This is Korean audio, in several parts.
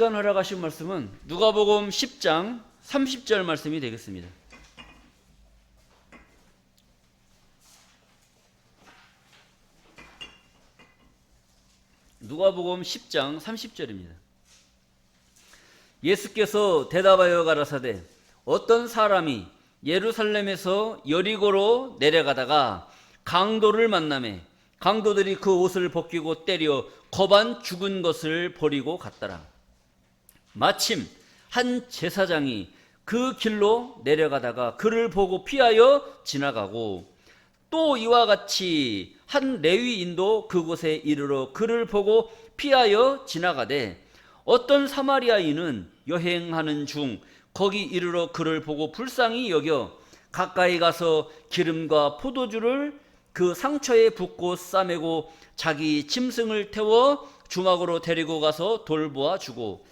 시간 허락하신 말씀은 누가복음 10장 30절 말씀이 되겠습니다. 누가복음 10장 30절입니다. 예수께서 대답하여 가라사대 어떤 사람이 예루살렘에서 여리고로 내려가다가 강도를 만나매 강도들이 그 옷을 벗기고 때려 거반 죽은 것을 버리고 갔더라. 마침 한 제사장이 그 길로 내려가다가 그를 보고 피하여 지나가고 또 이와 같이 한 레위인도 그곳에 이르러 그를 보고 피하여 지나가되 어떤 사마리아인은 여행하는 중 거기 이르러 그를 보고 불쌍히 여겨 가까이 가서 기름과 포도주를 그 상처에 붓고 싸매고 자기 짐승을 태워 주막으로 데리고 가서 돌보아 주고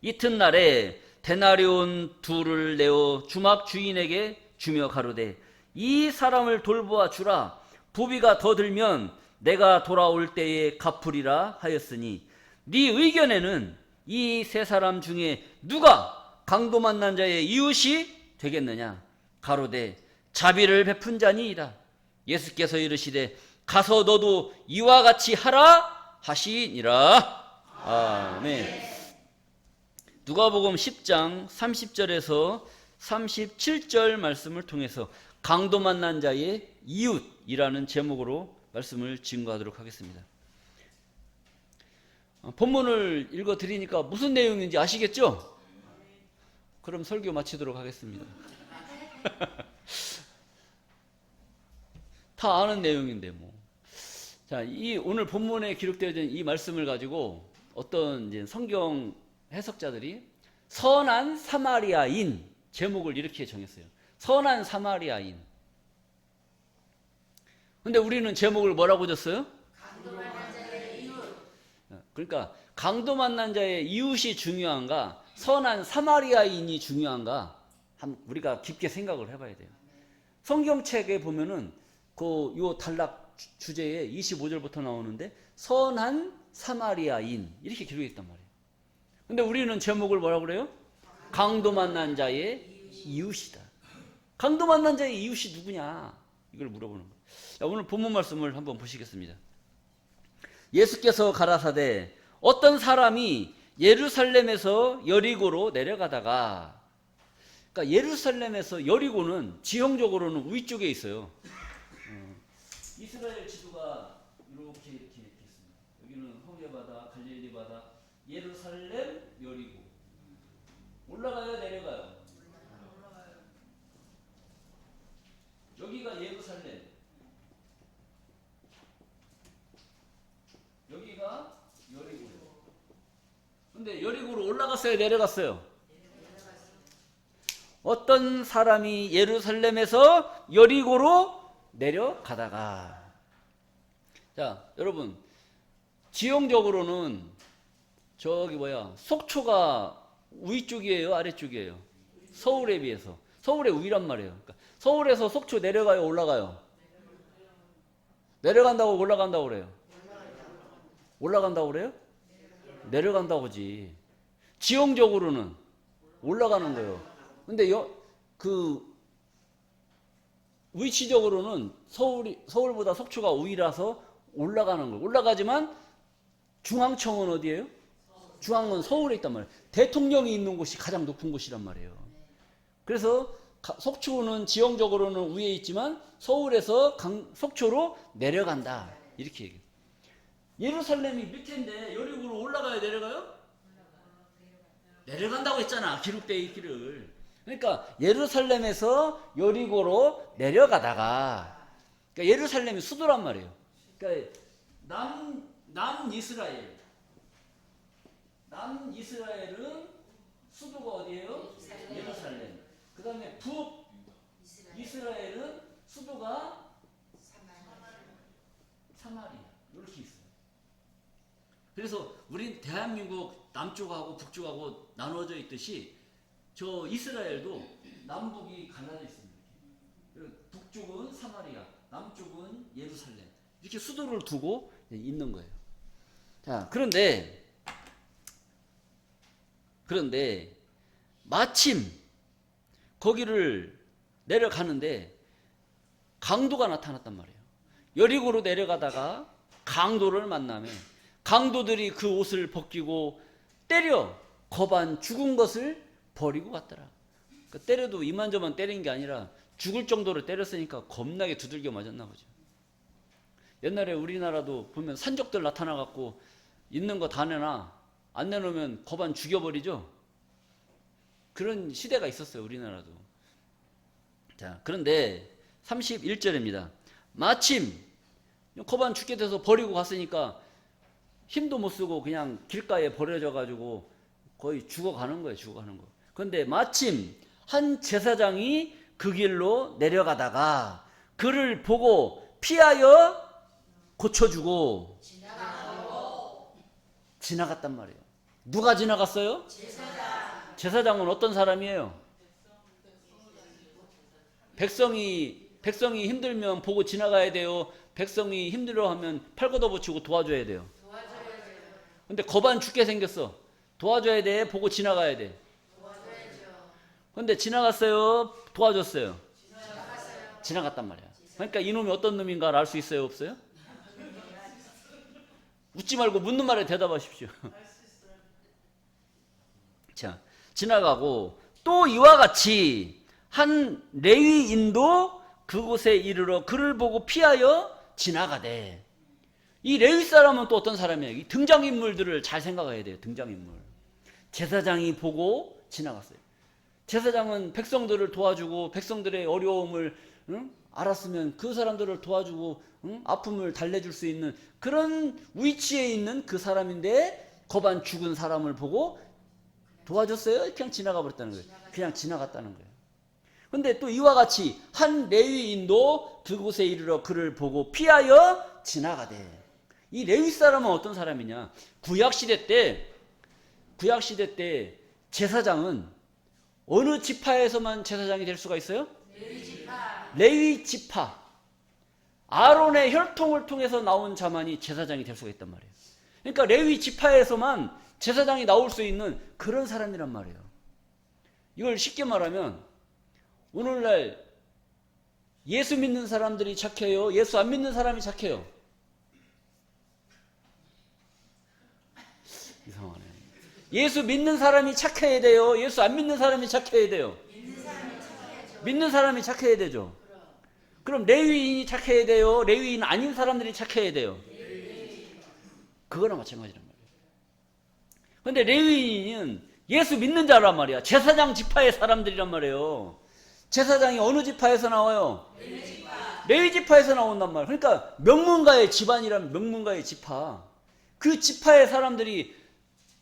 이튿날에 데나리온 둘을 내어 주막 주인에게 주며 가로되 이 사람을 돌보아 주라. 부비가 더 들면 내가 돌아올 때에 갚으리라 하였으니 네 의견에는 이 세 사람 중에 누가 강도 만난 자의 이웃이 되겠느냐? 가로되 자비를 베푼 자니이다. 예수께서 이르시되 가서 너도 이와 같이 하라 하시니라. 아멘. 누가복음 10장 30절에서 37절 말씀을 통해서 강도 만난 자의 이웃이라는 제목으로 말씀을 증거하도록 하겠습니다. 본문을 읽어드리니까 무슨 내용인지 아시겠죠? 그럼 설교 마치도록 하겠습니다. 다 아는 내용인데 뭐. 자, 이 오늘 본문에 기록되어 있는 이 말씀을 가지고 어떤 이제 성경 해석자들이 선한 사마리아인 제목을 이렇게 정했어요. 선한 사마리아인. 근데 우리는 제목을 뭐라고 줬어요? 강도 만난 자의 이웃. 그러니까 강도 만난 자의 이웃이 중요한가? 선한 사마리아인이 중요한가? 우리가 깊게 생각을 해봐야 돼요. 성경책에 보면은 요 단락 주제에 25절부터 나오는데 선한 사마리아인 이렇게 기록해 있단 말이에요. 근데 우리는 제목을 뭐라고 그래요? 강도 만난 자의 이웃이다. 강도 만난 자의 이웃이 누구냐? 이걸 물어보는 거예요. 자, 오늘 본문 말씀을 한번 보시겠습니다. 예수께서 가라사대 어떤 사람이 예루살렘에서 여리고로 내려가다가, 그러니까 예루살렘에서 여리고는 지형적으로는 위쪽에 있어요. 이스라엘 지도가 이렇게 있습니다. 여기는 홍해바다, 갈릴리 바다, 예루살렘, 여리고. 올라가요, 내려가요? 올라가요. 여기가 예루살렘. 여기가 여리고. 근데 여리고로 올라갔어요, 내려갔어요? 어떤 사람이 예루살렘에서 여리고로 내려가다가. 자, 여러분, 지형적으로는 속초가 위쪽이에요, 아래쪽이에요? 서울에 비해서. 서울의 위란 말이에요. 그러니까 서울에서 속초 내려가요, 올라가요? 내려간다고 올라간다고 그래요? 올라간다고 그래요? 내려간다고지. 지형적으로는 올라가는 거예요. 근데 위치적으로는 서울보다 속초가 우위라서 올라가는 거예요. 올라가지만 중앙청은 어디예요? 중앙은 서울에 있단 말이에요. 대통령이 있는 곳이 가장 높은 곳이란 말이에요. 그래서 속초는 지형적으로는 위에 있지만 서울에서 속초로 내려간다. 이렇게 얘기해요. 예루살렘이 밑인데 여리고로 올라가야 내려가요? 내려간다고 했잖아. 기록되어 있기를. 그러니까 예루살렘에서 여리고로 내려가다가, 그러니까 예루살렘이 수도란 말이에요. 그러니까 남이스라엘은 수도가 어디예요? 예루살렘. 그 다음에 북이스라엘은 수도가 사마리아. 이렇게 있어요. 그래서 우린 대한민국 남쪽하고 북쪽하고 나눠져 있듯이 저 이스라엘도 남북이 갈라져 있습니다. 북쪽은 사마리아, 남쪽은 예루살렘. 이렇게 수도를 두고 있는 거예요. 자, 그런데 그런데 마침 거기를 내려가는데 강도가 나타났단 말이에요. 여리고로 내려가다가 강도를 만나며 강도들이 그 옷을 벗기고 때려 거반 죽은 것을 버리고 갔더라. 그러니까 때려도 이만저만 때린 게 아니라 죽을 정도로 때렸으니까 겁나게 두들겨 맞았나 보죠. 옛날에 우리나라도 보면 산적들 나타나갖고 있는 거 다 내놔, 안 내놓으면 거반 죽여버리죠. 그런 시대가 있었어요, 우리나라도. 자, 그런데 31절입니다. 마침 거반 죽게 돼서 버리고 갔으니까 힘도 못 쓰고 그냥 길가에 버려져 가지고 거의 죽어가는 거예요, 죽어가는 거. 그런데 마침 한 제사장이 그 길로 내려가다가 그를 보고 피하여 고쳐주고 지나갔단 말이에요. 누가 지나갔어요? 제사장은 어떤 사람이에요? 백성이 힘들면 보고 지나가야 돼요. 백성이 힘들어하면 팔 걷어붙이고 도와줘야 돼요. 근데 거반 죽게 생겼어. 도와줘야 돼? 보고 지나가야 돼? 근데 지나갔어요? 도와줬어요? 지나갔단 말이야. 그러니까 이놈이 어떤 놈인가를 알 수 있어요? 없어요? 웃지 말고 묻는 말에 대답하십시오. 자, 지나가고 또 이와 같이 한 레위인도 그곳에 이르러 그를 보고 피하여 지나가되. 이 레위 사람은 또 어떤 사람이에요? 이 등장인물들을 잘 생각해야 돼요. 등장인물. 제사장이 보고 지나갔어요. 제사장은 백성들을 도와주고 백성들의 어려움을 알았으면 그 사람들을 도와주고 아픔을 달래줄 수 있는 그런 위치에 있는 그 사람인데 거반 죽은 사람을 보고 도와줬어요? 그냥 지나가 버렸다는 거예요. 그냥 지나갔다는 거예요. 근데 또 이와 같이 한 레위인도 그곳에 이르러 그를 보고 피하여 지나가되. 이 레위 사람은 어떤 사람이냐? 구약시대 때 제사장은 어느 지파에서만 제사장이 될 수가 있어요? 레위 지파. 아론의 혈통을 통해서 나온 자만이 제사장이 될 수가 있단 말이에요. 그러니까 레위 지파에서만 제사장이 나올 수 있는 그런 사람이란 말이에요. 이걸 쉽게 말하면 오늘날 예수 믿는 사람들이 착해요? 예수 안 믿는 사람이 착해요? 이상하네. 예수 믿는 사람이 착해야 돼요? 예수 안 믿는 사람이 착해야 돼요? 믿는 사람이 착해야 되죠. 그럼 레위인이 착해야 돼요? 레위인 아닌 사람들이 착해야 돼요? 그거랑 마찬가지란 말이에요. 그런데 레위인은 예수 믿는 자란 말이야. 제사장 지파의 사람들이란 말이에요. 제사장이 어느 지파에서 나와요? 레위 지파에서 나온단 말이에요. 그러니까 명문가의 집안이란 명문가의 지파. 그 지파의 사람들이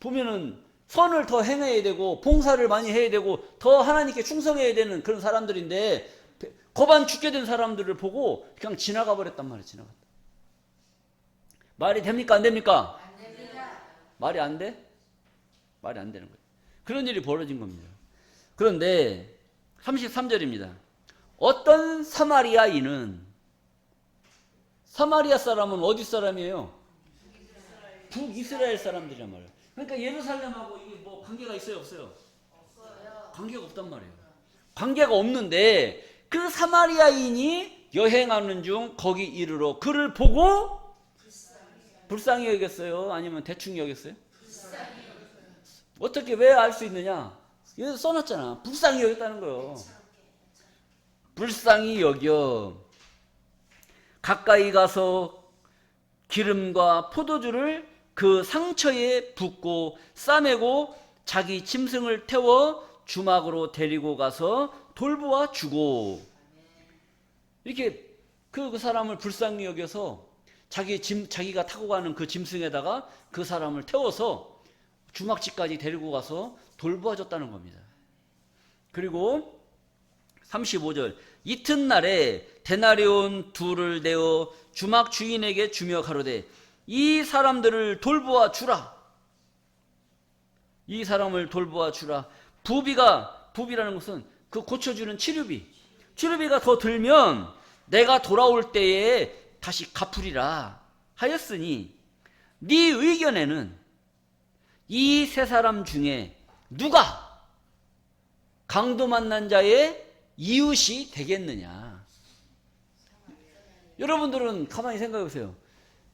보면은 선을 더 행해야 되고 봉사를 많이 해야 되고 더 하나님께 충성해야 되는 그런 사람들인데 거반 죽게 된 사람들을 보고 그냥 지나가 버렸단 말이에요. 지나갔다. 말이 됩니까? 안 됩니까? 안 됩니다. 말이 안 돼? 말이 안 되는 거예요. 그런 일이 벌어진 겁니다. 그런데 33절입니다. 어떤 사마리아인은, 사마리아 사람은 어디 사람이에요? 북이스라엘 사람들이란 말이에요. 그러니까 예루살렘하고 이게 뭐 관계가 있어요? 없어요? 없어요. 관계가 없단 말이에요. 관계가 없는데 그 사마리아인이 여행하는 중 거기 이르러 그를 보고 불쌍히 여겼어요? 아니면 대충 여겼어요? 어떻게 왜 알 수 있느냐? 여기서 써놨잖아. 불쌍히 여겼다는 거예요. 불쌍히 여겨 가까이 가서 기름과 포도주를 그 상처에 붓고 싸매고 자기 짐승을 태워 주막으로 데리고 가서 돌보아 주고. 이렇게 그 사람을 불쌍히 여겨서 자기가 타고 가는 그 짐승에다가 그 사람을 태워서 주막집까지 데리고 가서 돌보아 줬다는 겁니다. 그리고 35절 이튿날에 데나리온 둘을 내어 주막 주인에게 주며 가로되 이 사람들을 돌보아 주라. 이 사람을 돌보아 주라. 부비라는 것은 그 고쳐주는 치료비가 더 들면 내가 돌아올 때에 다시 갚으리라 하였으니 네 의견에는 이 세 사람 중에 누가 강도 만난 자의 이웃이 되겠느냐? 여러분들은 가만히 생각해 보세요.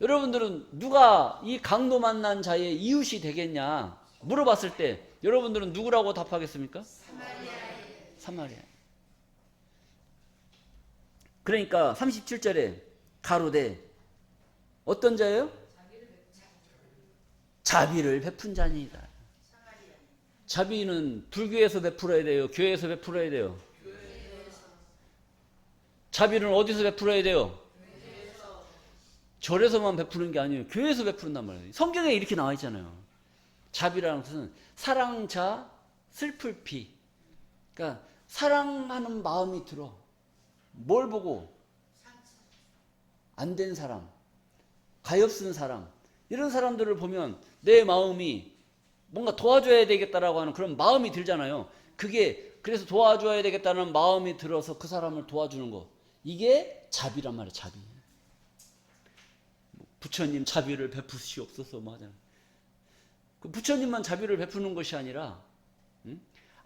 여러분들은 누가 이 강도 만난 자의 이웃이 되겠냐 물어봤을 때 여러분들은 누구라고 답하겠습니까? 사마리아. 그러니까 37절에 가로되 어떤 자예요? 자비를 베푼 자니이다. 자비는 불교에서 베풀어야 돼요? 교회에서 베풀어야 돼요? 자비는 어디서 베풀어야 돼요? 절에서만 베푸는 게 아니에요. 교회에서 베푸는단 말이에요. 성경에 이렇게 나와 있잖아요. 자비라는 것은 사랑자 슬플 피. 그러니까 사랑하는 마음이 들어. 뭘 보고? 안 된 사람, 가엾은 사람, 이런 사람들을 보면 내 마음이 뭔가 도와줘야 되겠다라고 하는 그런 마음이 들잖아요. 그게 그래서 도와줘야 되겠다는 마음이 들어서 그 사람을 도와주는 거. 이게 자비란 말이에요. 자비. 부처님 자비를 베푸시옵소서 뭐 하잖아요. 그 부처님만 자비를 베푸는 것이 아니라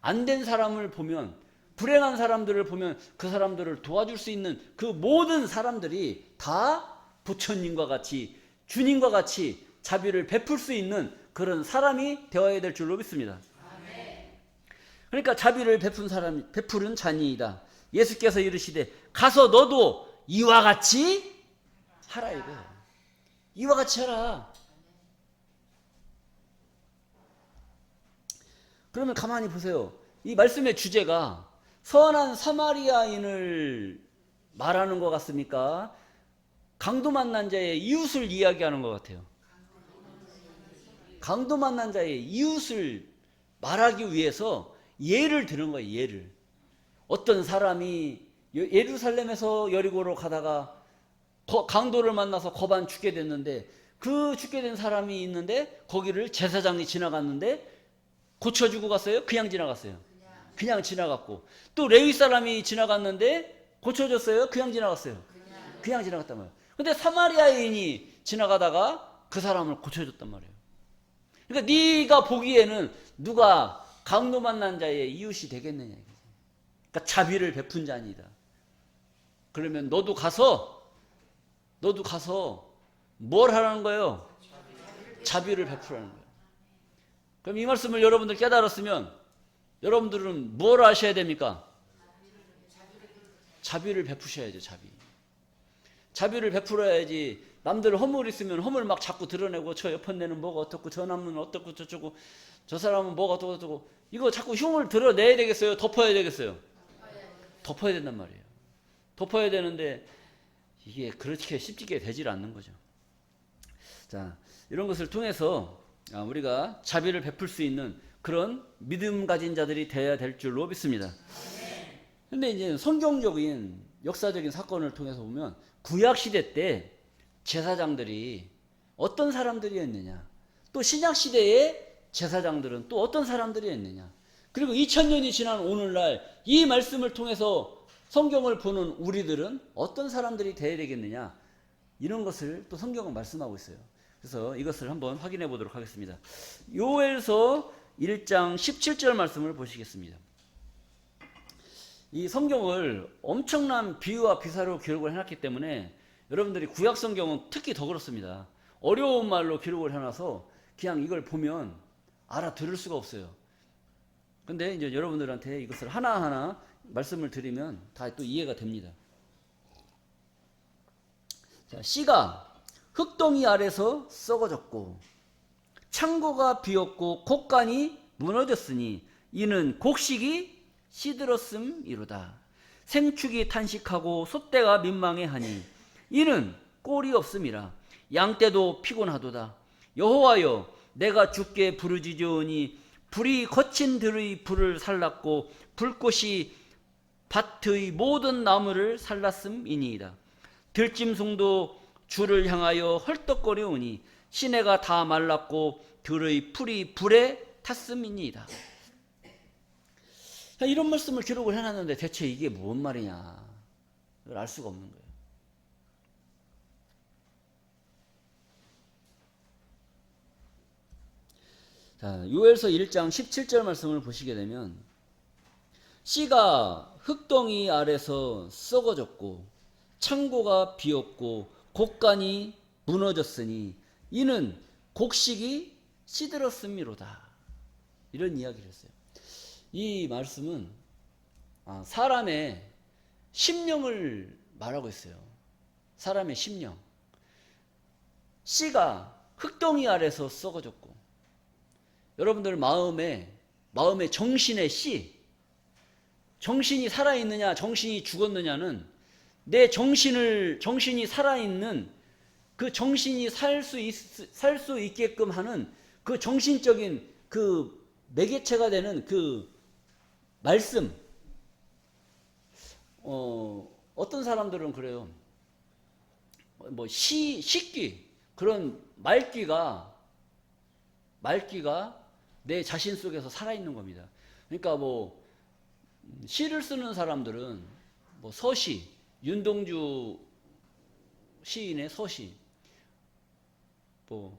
안 된 사람을 보면, 불행한 사람들을 보면 그 사람들을 도와줄 수 있는 그 모든 사람들이 다 부처님과 같이, 주님과 같이 자비를 베풀 수 있는 그런 사람이 되어야 될 줄로 믿습니다. 그러니까 자비를 베푸는 자니이다. 예수께서 이르시되 가서 너도 이와 같이 하라 이거예요. 이와 같이 하라. 그러면 가만히 보세요. 이 말씀의 주제가 선한 사마리아인을 말하는 것 같습니까? 강도 만난 자의 이웃을 이야기하는 것 같아요. 강도 만난 자의 이웃을 말하기 위해서 예를 드는 거예요. 예를. 어떤 사람이 예루살렘에서 여리고로 가다가 강도를 만나서 거반 죽게 됐는데, 그 죽게 된 사람이 있는데 거기를 제사장이 지나갔는데 고쳐주고 갔어요? 그냥 지나갔어요? 그냥 지나갔고, 또 레위 사람이 지나갔는데 고쳐줬어요? 그냥 지나갔어요? 그냥 지나갔단 말이에요. 근데 사마리아인이 지나가다가 그 사람을 고쳐줬단 말이에요. 그러니까 네가 보기에는 누가 강도 만난 자의 이웃이 되겠느냐. 그러니까 자비를 베푼 자니다. 그러면 너도 가서 뭘 하라는 거예요? 자비를 베푸라는 거예요. 그럼 이 말씀을 여러분들 깨달았으면 여러분들은 뭘 하셔야 됩니까? 자비를 베푸셔야죠. 자비를 베풀어야지. 남들 허물 있으면 허물 막 자꾸 드러내고, 저 옆에는 뭐가 어떻고, 저 남은 어떻고 저쩌고, 저 사람은 뭐가 어떻고, 이거 자꾸 흉을 드러내야 되겠어요? 덮어야 되겠어요? 덮어야 된단 말이에요. 덮어야 되는데 이게 그렇게 쉽게 되질 않는 거죠. 자, 이런 것을 통해서 우리가 자비를 베풀 수 있는 그런 믿음 가진 자들이 되어야 될 줄로 믿습니다. 근데 이제 성경적인 역사적인 사건을 통해서 보면 구약시대 때 제사장들이 어떤 사람들이었느냐, 또 신약시대의 제사장들은 또 어떤 사람들이었느냐, 그리고 2000년이 지난 오늘날 이 말씀을 통해서 성경을 보는 우리들은 어떤 사람들이 되어야 되겠느냐, 이런 것을 또 성경은 말씀하고 있어요. 그래서 이것을 한번 확인해 보도록 하겠습니다. 요엘서 1장 17절 말씀을 보시겠습니다. 이 성경을 엄청난 비유와 비사로 기록을 해놨기 때문에 여러분들이 구약 성경은 특히 더 그렇습니다. 어려운 말로 기록을 해놔서 그냥 이걸 보면 알아들을 수가 없어요. 근데 이제 여러분들한테 이것을 하나하나 말씀을 드리면 다 또 이해가 됩니다. 자, 씨가 흙덩이 아래서 썩어졌고 창고가 비었고 곡간이 무너졌으니 이는 곡식이 시들었음이로다. 생축이 탄식하고 솥대가 민망해하니 이는 꼴이 없음이라. 양떼도 피곤하도다. 여호와여, 내가 주께 부르짖으오니 불이 거친 들의 불을 살랐고 불꽃이 밭의 모든 나무를 살랐음이니이다. 들짐승도 주를 향하여 헐떡거려오니 시내가 다 말랐고 들의 풀이 불에 탔음이니이다. 이런 말씀을 기록을 해놨는데 대체 이게 뭔 말이냐, 이걸 알 수가 없는 거예요. 자, 요엘서 1장 17절 말씀을 보시게 되면 씨가 흙덩이 아래서 썩어졌고 창고가 비었고 곡간이 무너졌으니 이는 곡식이 시들었음이로다. 이런 이야기를 했어요. 이 말씀은 사람의 심령을 말하고 있어요. 사람의 심령. 씨가 흙덩이 아래서 썩어졌고, 여러분들 마음의 정신의 씨, 정신이 살아있느냐 정신이 죽었느냐는 내 정신이 살아있는 그 정신이 살 수 있게끔 하는 그 정신적인 그 매개체가 되는 그 말씀. 어떤 사람들은 그래요. 뭐 식기, 그런 말귀가 내 자신 속에서 살아있는 겁니다. 그러니까 뭐 시를 쓰는 사람들은 뭐 서시, 윤동주 시인의 서시, 뭐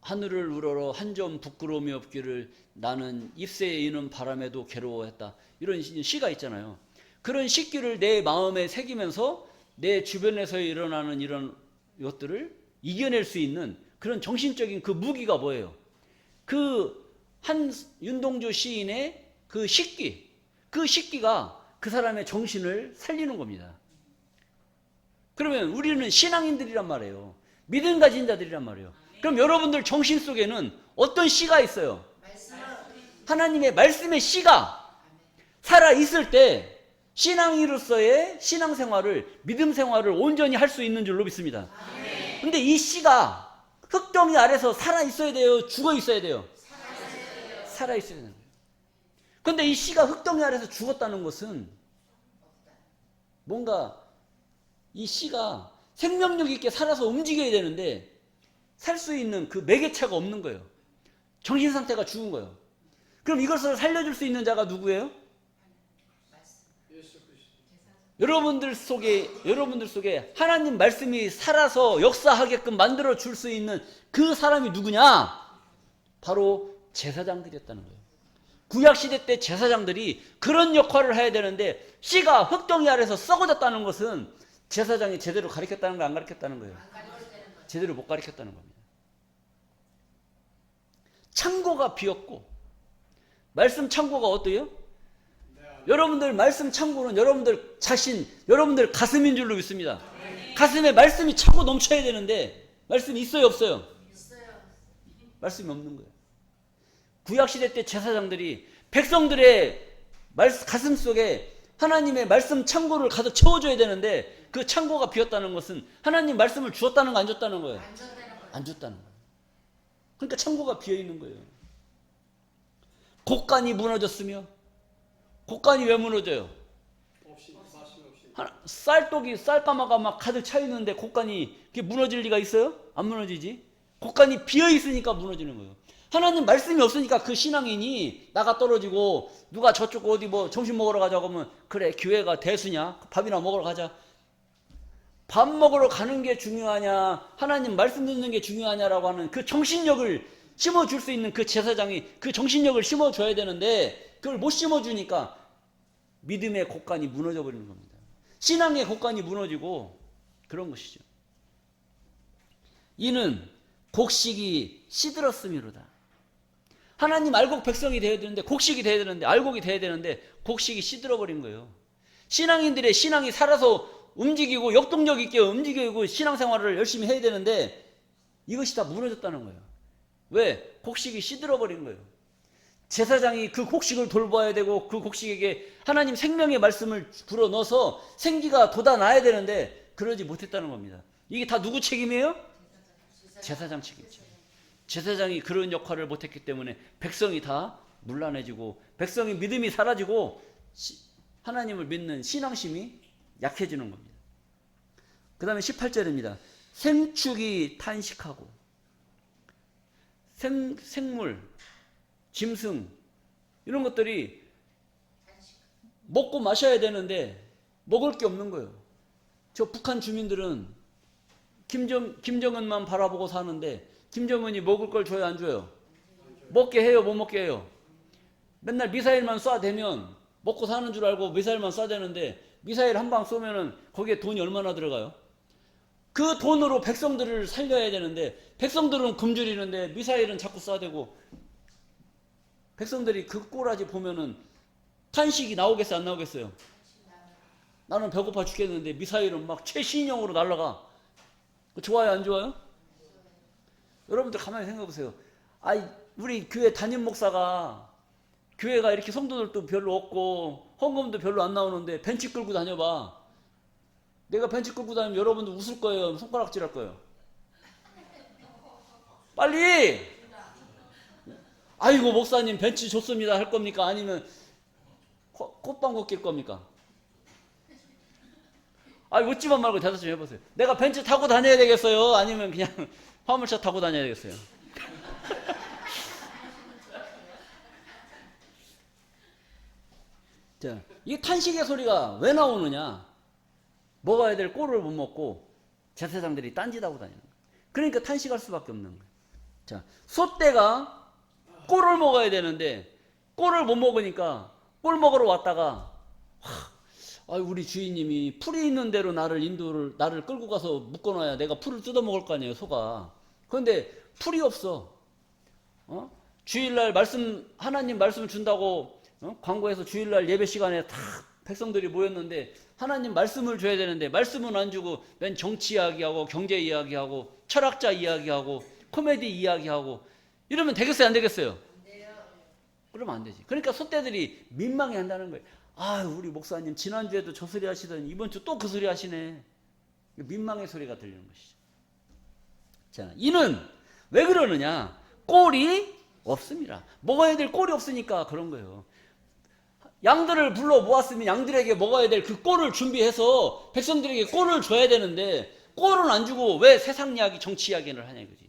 하늘을 우러러 한 점 부끄러움이 없기를 나는 잎새에 이는 바람에도 괴로워했다. 이런 시가 있잖아요. 그런 시기를 내 마음에 새기면서 내 주변에서 일어나는 이런 것들을 이겨낼 수 있는 그런 정신적인 그 무기가 뭐예요? 그 한 윤동주 시인의 그 식기가 그 사람의 정신을 살리는 겁니다. 그러면 우리는 신앙인들이란 말이에요. 믿음 가진 자들이란 말이에요. 그럼 여러분들 정신 속에는 어떤 씨가 있어요? 하나님의 말씀의 씨가 살아있을 때 신앙인으로서의 신앙생활을, 믿음 생활을 온전히 할 수 있는 줄로 믿습니다. 근데 이 씨가 흙덩이 아래서 살아있어야 돼요? 죽어 있어야 돼요? 살아있어야 되는 거예요. 근데 이 씨가 흙덩이 아래서 죽었다는 것은 뭔가 이 씨가 생명력 있게 살아서 움직여야 되는데 살 수 있는 그 매개체가 없는 거예요. 정신 상태가 죽은 거예요. 그럼 이것을 살려줄 수 있는 자가 누구예요? 여러분들 속에 하나님 말씀이 살아서 역사하게끔 만들어 줄 수 있는 그 사람이 누구냐? 바로 제사장들이었다는 거예요. 구약시대 때 제사장들이 그런 역할을 해야 되는데 씨가 흙덩이 아래서 썩어졌다는 것은 제사장이 제대로 가르쳤다는 거, 안 가르쳤다는 거예요? 제대로 못 가르쳤다는 겁니다. 창고가 비었고, 말씀 창고가 어때요? 여러분들 말씀 창고는 여러분들 자신, 여러분들 가슴인 줄로 믿습니다. 가슴에 말씀이 차고 넘쳐야 되는데 말씀이 있어요, 없어요? 말씀이 없는 거예요. 구약시대 때 제사장들이 백성들의 가슴 속에 하나님의 말씀 창고를 가득 채워줘야 되는데 그 창고가 비었다는 것은 하나님 말씀을 주었다는 거, 안 줬다는 거예요? 안 줬다는 거예요. 그러니까 창고가 비어있는 거예요. 곡간이 무너졌으며, 곡간이 왜 무너져요? 쌀가마가 막 가득 차 있는데 곡간이 무너질 리가 있어요? 안 무너지지. 곡간이 비어 있으니까 무너지는 거예요. 하나님 말씀이 없으니까 그 신앙인이 나가 떨어지고, 누가 저쪽 어디 뭐 점심 먹으러 가자고 하면, 그래 교회가 대수냐? 밥이나 먹으러 가자. 밥 먹으러 가는 게 중요하냐, 하나님 말씀 듣는 게 중요하냐라고 하는 그 정신력을 심어줄 수 있는 그 제사장이 그 정신력을 심어줘야 되는데 그걸 못 심어주니까 믿음의 곡간이 무너져 버리는 겁니다. 신앙의 곡간이 무너지고 그런 것이죠. 이는 곡식이 시들었음이로다. 하나님 알곡 백성이 되어야 되는데, 곡식이 되어야 되는데, 알곡이 되어야 되는데 곡식이 시들어버린 거예요. 신앙인들의 신앙이 살아서 움직이고 역동력 있게 움직이고 신앙생활을 열심히 해야 되는데 이것이 다 무너졌다는 거예요. 왜? 곡식이 시들어버린 거예요. 제사장이 그 곡식을 돌봐야 되고 그 곡식에게 하나님 생명의 말씀을 불어넣어서 생기가 돋아나야 되는데 그러지 못했다는 겁니다. 이게 다 누구 책임이에요? 제사장 책임이죠. 제사장이 그런 역할을 못했기 때문에 백성이 다 문란해지고 백성의 믿음이 사라지고 하나님을 믿는 신앙심이 약해지는 겁니다. 그 다음에 18절입니다. 생축이 탄식하고, 생물, 짐승 이런 것들이 먹고 마셔야 되는데 먹을 게 없는 거예요. 저 북한 주민들은 김정은만 바라보고 사는데 김정은이 먹을 걸 줘요, 안 줘요? 먹게 해요, 못 먹게 해요? 맨날 미사일만 쏴대면 먹고 사는 줄 알고 미사일만 쏴대는데 미사일 한 방 쏘면은 거기에 돈이 얼마나 들어가요? 그 돈으로 백성들을 살려야 되는데 백성들은 굶주리는데 미사일은 자꾸 쏴대고 백성들이 그 꼬라지 보면은 탄식이 나오겠어요, 안 나오겠어요? 나는 배고파 죽겠는데 미사일은 막 최신형으로 날아가. 좋아요, 안 좋아요? 여러분들 가만히 생각해 보세요. 아이, 우리 교회 담임 목사가 교회가 이렇게 성도들도 별로 없고 헌금도 별로 안 나오는데 벤치 끌고 다녀봐. 내가 벤치 끌고 다니면 여러분들 웃을 거예요, 손가락질 할 거예요? 빨리! 아이고 목사님 벤치 좋습니다 할 겁니까? 아니면 꽃방구 낄 겁니까? 웃지만 말고 대답 좀 해보세요. 내가 벤치 타고 다녀야 되겠어요? 아니면 그냥 화물차 타고 다녀야 되겠어요? 자, 이 탄식의 소리가 왜 나오느냐? 먹어야 될 꼴을 못 먹고 제사장들이 딴짓하고 다니는 거예요. 그러니까 탄식할 수밖에 없는 거예요. 자, 소떼가 꼴을 먹어야 되는데 꼴을 못 먹으니까 꼴 먹으러 왔다가 우리 주인님이 풀이 있는 대로 나를 끌고 가서 묶어놔야 내가 풀을 뜯어 먹을 거 아니에요, 소가. 그런데 풀이 없어. 주일날 하나님 말씀 준다고 광고해서 주일날 예배 시간에 다 백성들이 모였는데 하나님 말씀을 줘야 되는데 말씀은 안 주고 맨 정치 이야기하고 경제 이야기하고 철학자 이야기하고 코미디 이야기하고 이러면 되겠어요, 안 되겠어요? 그러면 안 되지. 그러니까 소떼들이 민망해 한다는 거예요. 우리 목사님 지난주에도 저 소리 하시더니 이번 주 또 그 소리 하시네. 민망의 소리가 들리는 것이죠. 자, 이는 왜 그러느냐? 꼴이 없습니다. 먹어야 될 꼴이 없으니까 그런 거예요. 양들을 불러 모았으면 양들에게 먹어야 될 그 꼴을 준비해서 백성들에게 꼴을 줘야 되는데 꼴은 안 주고 왜 세상 이야기, 정치 이야기를 하냐 이거지.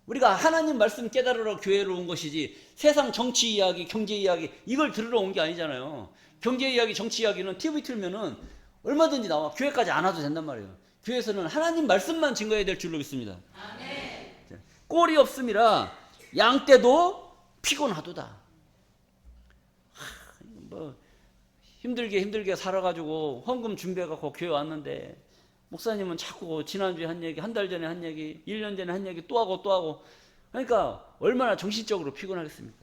우리가 하나님 말씀 깨달으러 교회로 온 것이지 세상 정치 이야기, 경제 이야기 이걸 들으러 온 게 아니잖아요. 경제 이야기, 정치 이야기는 TV 틀면은 얼마든지 나와. 교회까지 안 와도 된단 말이에요. 교회에서는 하나님 말씀만 증거해야 될 줄로 믿습니다. 아멘. 꼴이 없음이라 양 떼도 피곤하도다. 힘들게 살아가지고 헌금 준비해갖고 교회 왔는데 목사님은 자꾸 지난주에 한 얘기, 한 달 전에 한 얘기, 1년 전에 한 얘기 또 하고 그러니까 얼마나 정신적으로 피곤하겠습니까?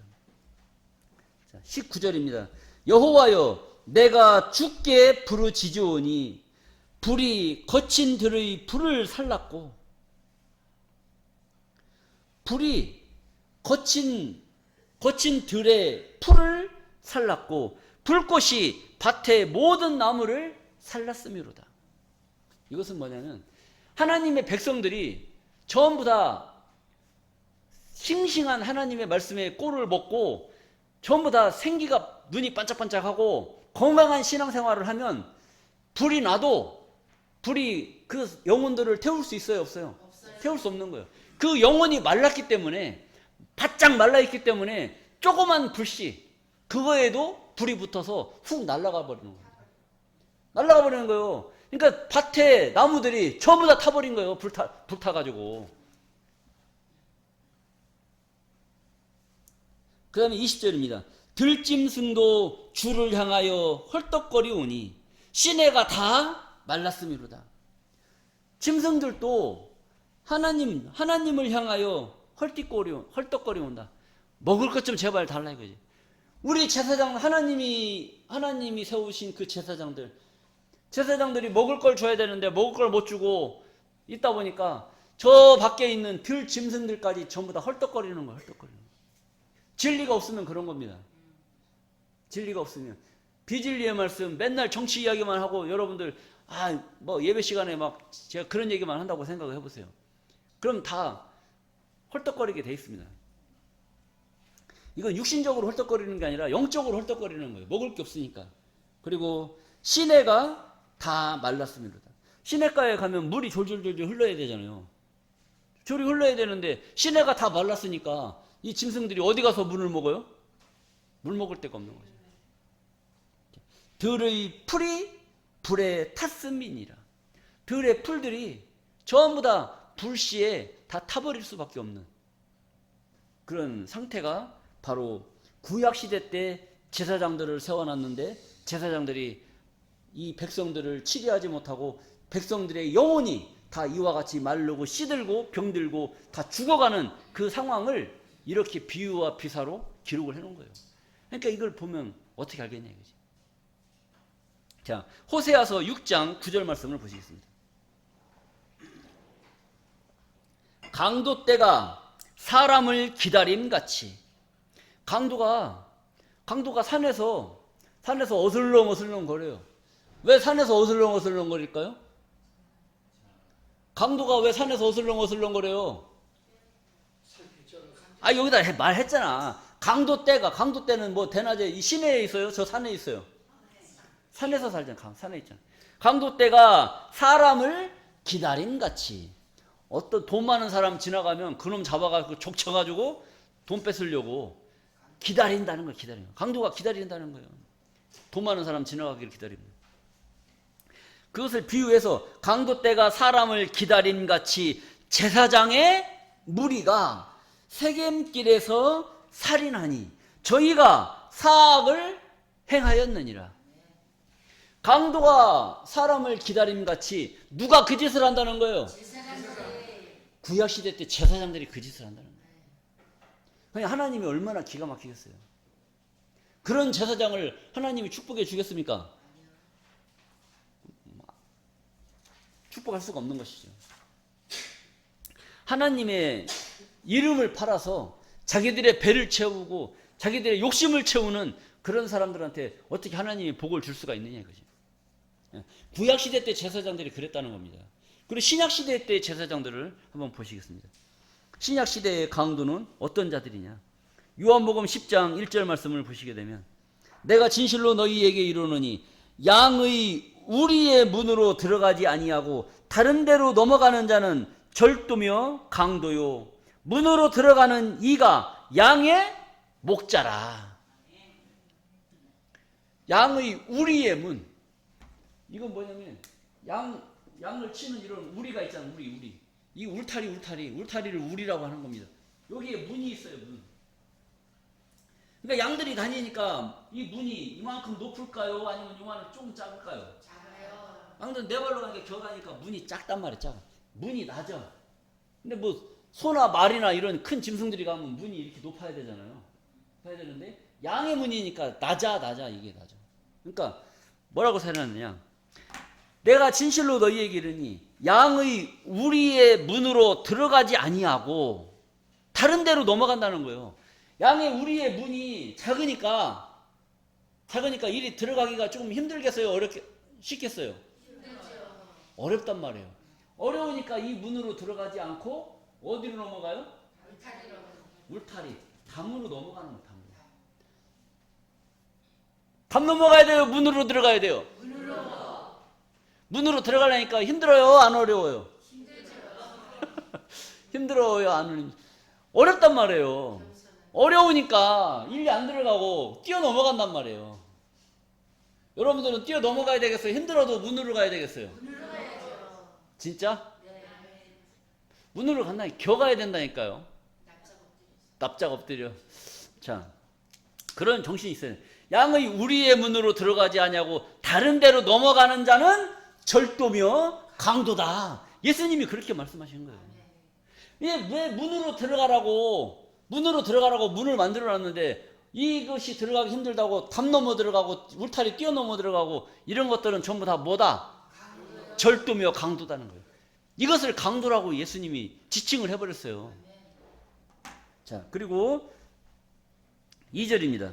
자, 19절입니다. 여호와여 내가 주께 부르짖으오니 불이 거친 들의 불을 살랐고 불이 거친 들의 풀을 살랐고 불꽃이 밭의 모든 나무를 살랐음이로다. 이것은 뭐냐면 하나님의 백성들이 전부 다 싱싱한 하나님의 말씀에 꼴을 먹고 전부 다 생기가 눈이 반짝반짝하고 건강한 신앙생활을 하면 불이 나도 불이 그 영혼들을 태울 수 있어요, 없어요? 태울 수 없는 거예요. 그 영혼이 말랐기 때문에 바짝 말라있기 때문에 조그만 불씨 그거에도 불이 붙어서 훅 날아가 버리는 거예요. 날아가 버리는 거예요. 그러니까 밭에 나무들이 전부 다 타버린 거예요. 불타가지고. 그 다음에 20절입니다. 들짐승도 주를 향하여 헐떡거리오니 시내가 다 말랐음이로다. 짐승들도 하나님을 향하여 헐떡거리온다. 먹을 것 좀 제발 달라 이거지. 우리 제사장 하나님이 세우신 그 제사장들이 먹을 걸 줘야 되는데 먹을 걸 못 주고 있다 보니까 저 밖에 있는 들 짐승들까지 전부 다 헐떡거리는 거예요. 진리가 없으면 그런 겁니다. 진리가 없으면 비진리의 말씀 맨날 정치 이야기만 하고 여러분들 예배 시간에 막 제가 그런 얘기만 한다고 생각을 해보세요. 그럼 다 헐떡거리게 돼 있습니다. 이건 육신적으로 헐떡거리는 게 아니라 영적으로 헐떡거리는 거예요. 먹을 게 없으니까. 그리고 시내가 다 말랐습니다. 시내가에 가면 물이 졸졸졸 흘러야 되잖아요. 졸이 흘러야 되는데 시내가 다 말랐으니까 이 짐승들이 어디 가서 물을 먹어요? 물 먹을 데가 없는 거죠. 들의 풀이 불에 탔음이니라. 들의 풀들이 전부 다 불시에 다 타버릴 수밖에 없는 그런 상태가 바로 구약시대 때 제사장들을 세워놨는데 제사장들이 이 백성들을 치료하지 못하고 백성들의 영혼이 다 이와 같이 마르고 시들고 병들고 다 죽어가는 그 상황을 이렇게 비유와 비사로 기록을 해놓은 거예요. 그러니까 이걸 보면 어떻게 알겠냐 이거지. 자, 호세아서 6장 9절 말씀을 보시겠습니다. 강도 때가 사람을 기다림같이 강도가 산에서 어슬렁어슬렁 거려요. 왜 산에서 어슬렁어슬렁 거릴까요? 강도가 왜 산에서 어슬렁어슬렁 거려요? 아, 여기다 말했잖아. 강도 때는 뭐 대낮에 이 시내에 있어요? 저 산에 있어요? 산에서 살잖아. 산에 있잖아. 강도 때가 사람을 기다림같이 어떤 돈 많은 사람 지나가면 그놈 잡아가지고 족쳐가지고 돈 뺏으려고 기다린다는 거예요. 기다리는 거. 강도가 기다린다는 거예요. 돈 많은 사람 지나가기를 기다립니다. 그것을 비유해서 강도 때가 사람을 기다림같이 제사장의 무리가 세겜길에서 살인하니 저희가 사악을 행하였느니라. 강도가 사람을 기다림같이 누가 그 짓을 한다는 거예요? 구약시대 때 제사장들이 그 짓을 한다는 거예요. 그냥 하나님이 얼마나 기가 막히겠어요. 그런 제사장을 하나님이 축복해 주겠습니까? 축복할 수가 없는 것이죠. 하나님의 이름을 팔아서 자기들의 배를 채우고 자기들의 욕심을 채우는 그런 사람들한테 어떻게 하나님이 복을 줄 수가 있느냐 이거죠. 구약시대 때 제사장들이 그랬다는 겁니다. 그리고 신약시대 때 제사장들을 한번 보시겠습니다. 신약시대의 강도는 어떤 자들이냐. 요한복음 10장 1절 말씀을 보시게 되면 내가 진실로 너희에게 이르노니 양의 우리의 문으로 들어가지 아니하고 다른 데로 넘어가는 자는 절도며 강도요 문으로 들어가는 이가 양의 목자라. 양의 우리의 문. 이건 뭐냐면 양을 치는 이런 우리가 있잖아. 우리. 이 울타리를 우리라고 하는 겁니다. 여기에 문이 있어요. 문. 그러니까 양들이 다니니까 이 문이 이만큼 높을까요? 아니면 이만큼 좀 작을까요? 작아요. 양들은 네 발로 가니까 겨가니까 문이 작단 말이에요. 작아. 문이 낮아. 근데 뭐 소나 말이나 이런 큰 짐승들이 가면 문이 이렇게 높아야 되잖아요. 높아야 되는데 양의 문이니까 낮아. 이게 낮아. 그러니까 뭐라고 설명하느냐. 내가 진실로 너희에게 이르니 양의 우리의 문으로 들어가지 아니하고 다른 데로 넘어간다는 거예요. 양의 우리의 문이 작으니까 이리 들어가기가 조금 힘들겠어요? 쉽겠어요? 힘들죠. 어렵단 말이에요. 어려우니까 이 문으로 들어가지 않고 어디로 넘어가요? 울타리로. 울타리, 담으로 넘어가는 거예요. 담 넘어가야 돼요? 문으로 들어가야 돼요? 문으로 들어가려니까 힘들어요? 안 어려워요? 힘들죠. 힘들어요? 안 어려워요? 어렵단 말이에요. 어려우니까 일리 안 들어가고 뛰어 넘어간단 말이에요. 여러분들은 뛰어 넘어가야 되겠어요? 힘들어도 문으로 가야 되겠어요? 문으로 가야죠. 진짜? 네. 문으로 간다니까 겨가야 된다니까요. 납작 엎드려. 납작 엎드려. 자, 그런 정신이 있어요. 양의 우리의 문으로 들어가지 아니하고 다른 데로 넘어가는 자는 절도며 강도다. 예수님이 그렇게 말씀하시는 거예요. 왜 문으로 들어가라고 문을 만들어 놨는데 이것이 들어가기 힘들다고 담 넘어 들어가고 울타리 뛰어 넘어 들어가고 이런 것들은 전부 다 뭐다? 절도며 강도다는 거예요. 이것을 강도라고 예수님이 지칭을 해버렸어요. 자, 그리고 2절입니다.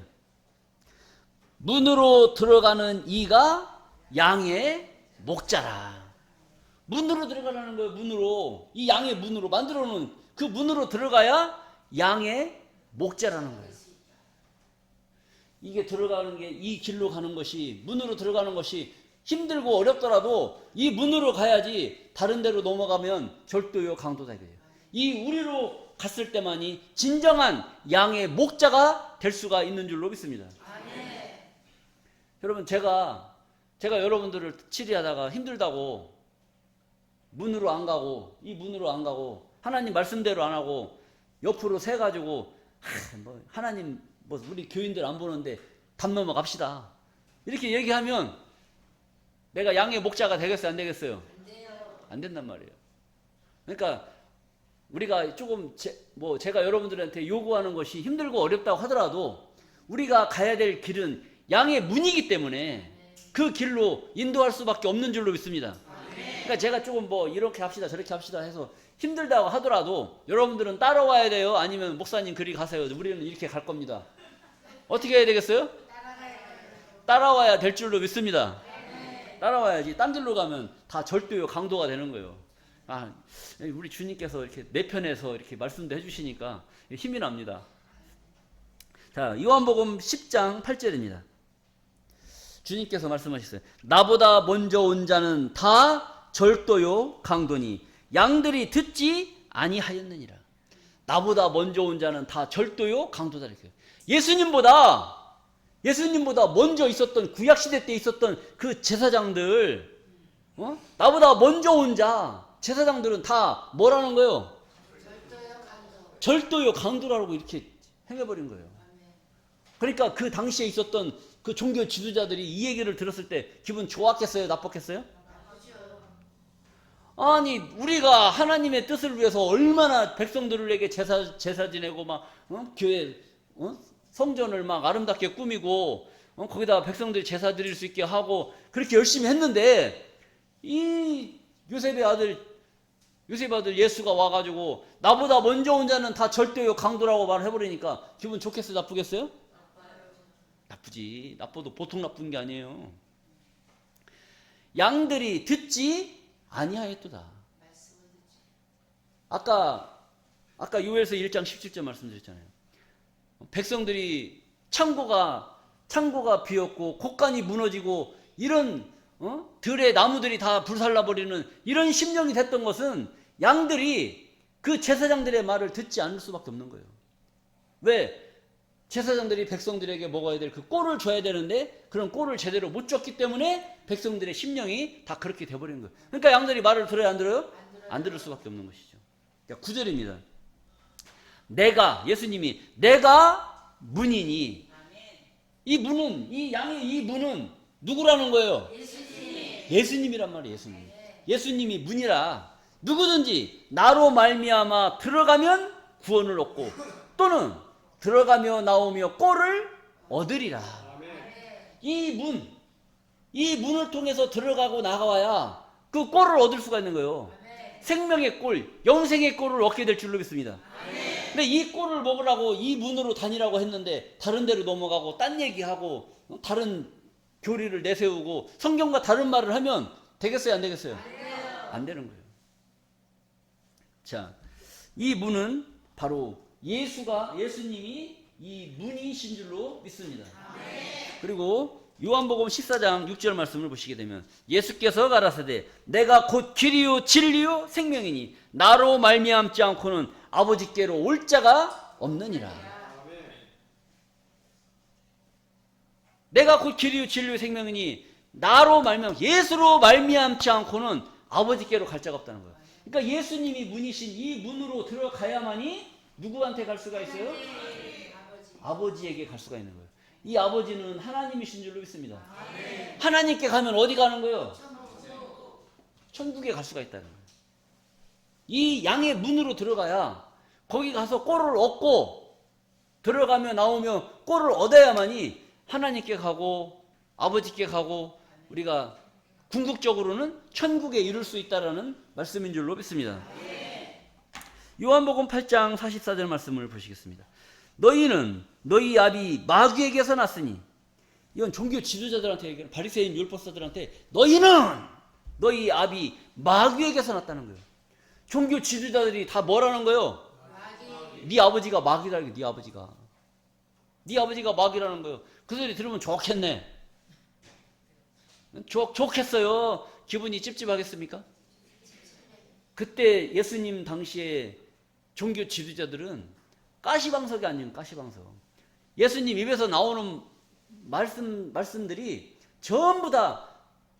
문으로 들어가는 이가 양의 목자라. 문으로 들어가라는 거예요. 문으로. 이 양의 문으로 만들어 놓은 그 문으로 들어가야 양의 목자라는 거예요. 이게 들어가는 게 이 길로 가는 것이 문으로 들어가는 것이 힘들고 어렵더라도 이 문으로 가야지 다른 데로 넘어가면 절도요 강도다 이거예요. 이 우리로 갔을 때만이 진정한 양의 목자가 될 수가 있는 줄로 믿습니다. 여러분 제가 여러분들을 치료하다가 힘들다고 문으로 안 가고 이 문으로 안 가고 하나님 말씀대로 안 하고 옆으로 새 가지고 뭐 하나님 뭐 우리 교인들 안 보는데 담 넘어갑시다 이렇게 얘기하면 내가 양의 목자가 되겠어요 안 되겠어요? 안 돼요. 안 된단 말이에요. 그러니까 우리가 조금 제가 여러분들한테 요구하는 것이 힘들고 어렵다고 하더라도 우리가 가야 될 길은 양의 문이기 때문에 그 길로 인도할 수밖에 없는 줄로 믿습니다. 그러니까 제가 조금 뭐 이렇게 합시다 저렇게 합시다 해서 힘들다고 하더라도 여러분들은 따라와야 돼요? 아니면 목사님 그리 가세요? 우리는 이렇게 갈 겁니다. 어떻게 해야 되겠어요? 따라와야 될 줄로 믿습니다. 따라와야지. 딴 길로 가면 다 절도요 강도가 되는 거예요. 아, 우리 주님께서 이렇게 내 편에서 이렇게 말씀도 해주시니까 힘이 납니다. 자, 요한복음 10장 8절입니다. 주님께서 말씀하셨어요. 나보다 먼저 온 자는 다 절도요 강도니 양들이 듣지 아니하였느니라. 나보다 먼저 온 자는 다 절도요 강도다 이렇게. 예수님보다 먼저 있었던 구약시대 때 있었던 그 제사장들 나보다 먼저 온 자 제사장들은 다 뭐라는 거예요? 절도요 강도. 절도요 강도라고 이렇게 행해버린 거예요. 그러니까 그 당시에 있었던 그 종교 지도자들이 이 얘기를 들었을 때 기분 좋았겠어요? 나빴겠어요? 나쁘죠. 아니 우리가 하나님의 뜻을 위해서 얼마나 백성들에게 제사 지내고 막 교회 성전을 막 아름답게 꾸미고 거기다 백성들이 제사 드릴 수 있게 하고 그렇게 열심히 했는데 이 요셉의 아들 예수가 와가지고 나보다 먼저 온 자는 다 절대요 강도라고 말해버리니까 기분 좋겠어요? 나쁘겠어요? 나쁘지. 나빠도 보통 나쁜 게 아니에요. 양들이 듣지 아니하였도다. 아까 요엘서 1장 17절 말씀드렸잖아요. 백성들이 창고가 비었고 곳간이 무너지고 이런 들의 나무들이 다 불살라버리는 이런 심령이 됐던 것은 양들이 그 제사장들의 말을 듣지 않을 수밖에 없는 거예요. 왜? 제사장들이 백성들에게 먹어야 될 그 꼴을 줘야 되는데 그런 꼴을 제대로 못 줬기 때문에 백성들의 심령이 다 그렇게 돼버리는 거예요. 그러니까 양들이 말을 들어요 안 들어요? 안 들을 수밖에 없는 것이죠. 그러니까 9절입니다. 예수님이 내가 문이니 이 양의 이 문은 누구라는 거예요? 예수님이란 말이에요. 예수님이 문이라 누구든지 나로 말미암아 들어가면 구원을 얻고 또는 들어가며 나오며 꼴을 얻으리라. 이 문을 통해서 들어가고 나가야 그 꼴을 얻을 수가 있는 거예요. 생명의 꼴, 영생의 꼴을 얻게 될 줄로 믿습니다. 근데 이 꼴을 먹으라고 이 문으로 다니라고 했는데 다른 데로 넘어가고 딴 얘기하고 다른 교리를 내세우고 성경과 다른 말을 하면 되겠어요 안 되겠어요? 안 되는 거예요. 자, 이 문은 바로 예수님이 이 문이신 줄로 믿습니다. 그리고 요한복음 14장 6절 말씀을 보시게 되면 예수께서 가라사대 내가 곧 길이요 진리요 생명이니 나로 말미암지 않고는 아버지께로 올 자가 없느니라. 내가 곧 길이요 진리요 생명이니 나로 말미암 예수로 말미암지 않고는 아버지께로 갈 자가 없다는 거예요. 그러니까 예수님이 문이신 이 문으로 들어가야만이 누구한테 갈 수가 있어요? 아버지에게 갈 수가 있는 거예요. 이 아버지는 하나님이신 줄로 믿습니다. 하나님께 가면 어디 가는 거예요? 천국에 갈 수가 있다는 거예요. 이 양의 문으로 들어가야 거기 가서 꼴을 얻고 들어가며 나오며 꼴을 얻어야만이 하나님께 가고 아버지께 가고 우리가 궁극적으로는 천국에 이룰 수 있다라는 말씀인 줄로 믿습니다. 요한복음 8장 44절 말씀을 보시겠습니다. 너희는 너희 아비 마귀에게서 났으니 이건 종교 지도자들한테 얘기하는 바리새인 율법사들한테 너희는 너희 아비 마귀에게서 났다는 거예요. 종교 지도자들이 다 뭐라는 거예요? 네 아버지가 마귀라는 거예요. 네 아버지가 마귀라는 거예요. 그 소리 들으면 좋겠네. 좋겠어요. 기분이 찝찝하겠습니까? 그때 예수님 당시에 종교 지도자들은 가시방석이 아니에요. 가시방석. 예수님 입에서 나오는 말씀들이 전부 다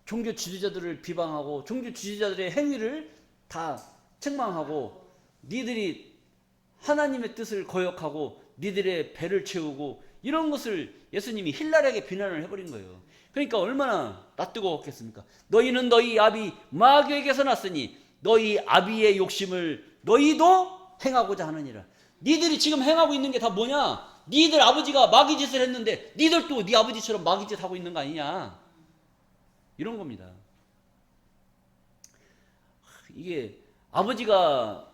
종교 지도자들을 비방하고 종교 지도자들의 행위를 다 책망하고 니들이 하나님의 뜻을 거역하고 니들의 배를 채우고 이런 것을 예수님이 힐날에게 비난을 해버린 거예요. 그러니까 얼마나 낯뜨거웠겠습니까? 너희는 너희 아비 마귀에게서 났으니 너희 아비의 욕심을 너희도 행하고자 하느니라. 니들이 지금 행하고 있는 게 다 뭐냐? 니들 아버지가 마귀 짓을 했는데 니들도 네 아버지처럼 마귀 짓 하고 있는 거 아니냐? 이런 겁니다. 이게 아버지가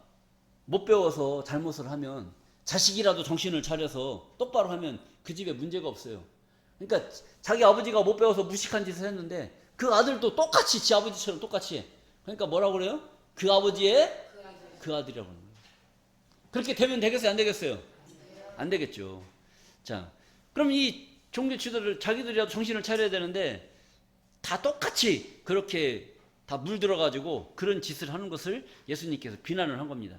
못 배워서 잘못을 하면 자식이라도 정신을 차려서 똑바로 하면 그 집에 문제가 없어요. 그러니까 자기 아버지가 못 배워서 무식한 짓을 했는데 그 아들도 똑같이 지 아버지처럼 똑같이 해. 그러니까 뭐라고 그래요? 그 아버지의 그 아들이라고 하는 거예요. 그렇게 되면 되겠어요? 안 되겠어요? 안 되겠죠. 자, 그럼 이 종교 지도를 자기들이라도 정신을 차려야 되는데 다 똑같이 그렇게 다 물들어가지고 그런 짓을 하는 것을 예수님께서 비난을 한 겁니다.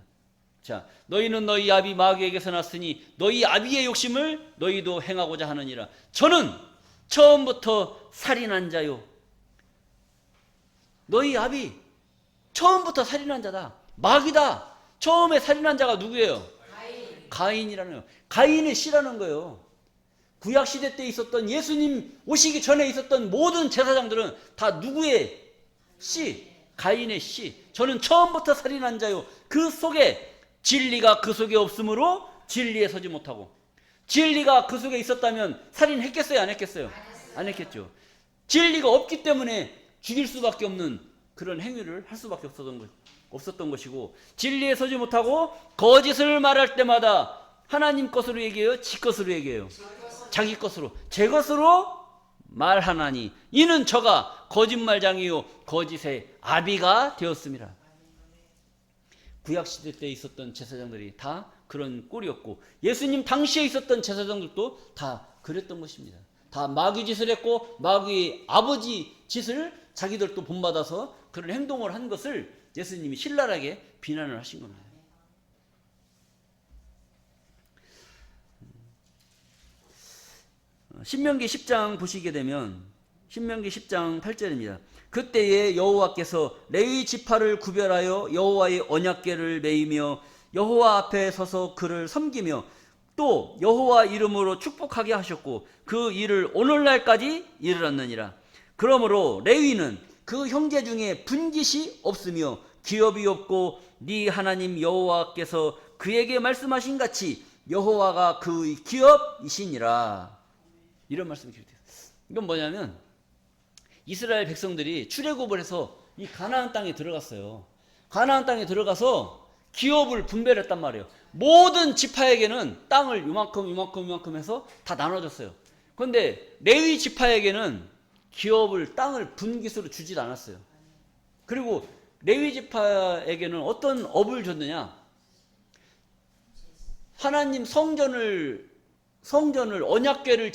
자, 너희는 너희 아비 마귀에게서 났으니 너희 아비의 욕심을 너희도 행하고자 하느니라. 저는 처음부터 살인한 자요. 너희 아비 처음부터 살인한 자다. 마귀다. 처음에 살인한 자가 누구예요? 가인이라는 거예요. 가인의 씨라는 거예요. 구약 시대 때 있었던 예수님 오시기 전에 있었던 모든 제사장들은 다 누구의 씨? 가인의 씨. 저는 처음부터 살인한 자요. 그 속에 진리가 그 속에 없으므로 진리에 서지 못하고. 진리가 그 속에 있었다면 살인했겠어요? 안 했겠어요? 안 했겠죠. 진리가 없기 때문에 죽일 수밖에 없는 그런 행위를 할 수밖에 없었던 것이고, 진리에 서지 못하고 거짓을 말할 때마다 하나님 것으로 얘기해요? 지 것으로 얘기해요? 자기 것으로. 제 것으로 말하나니 이는 저가 거짓말장이요 거짓의 아비가 되었습니다. 구약시대 때 있었던 제사장들이 다 그런 꼴이었고 예수님 당시에 있었던 제사장들도 다 그랬던 것입니다. 다 마귀 짓을 했고 마귀의 아버지 짓을 자기들도 본받아서 그런 행동을 한 것을 예수님이 신랄하게 비난을 하신 겁니다. 신명기 10장 보시게 되면 신명기 10장 8절입니다. 그때에 여호와께서 레위 지파를 구별하여 여호와의 언약궤를 메이며 여호와 앞에 서서 그를 섬기며 또 여호와 이름으로 축복하게 하셨고 그 일을 오늘날까지 이르렀느니라. 그러므로 레위는 그 형제 중에 분깃이 없으며 기업이 없고 네 하나님 여호와께서 그에게 말씀하신 같이 여호와가 그의 기업이시니라. 이런 말씀이 기록되어 있어요. 이건 뭐냐면 이스라엘 백성들이 출애굽을 해서 이 가나안 땅에 들어갔어요. 가나안 땅에 들어가서 기업을 분배했단 말이에요. 모든 지파에게는 땅을 이만큼 해서 다 나눠줬어요. 그런데 레위 지파에게는 기업을 땅을 분깃으로 주질 않았어요. 그리고 레위 지파에게는 어떤 업을 줬느냐? 하나님 성전을 언약궤를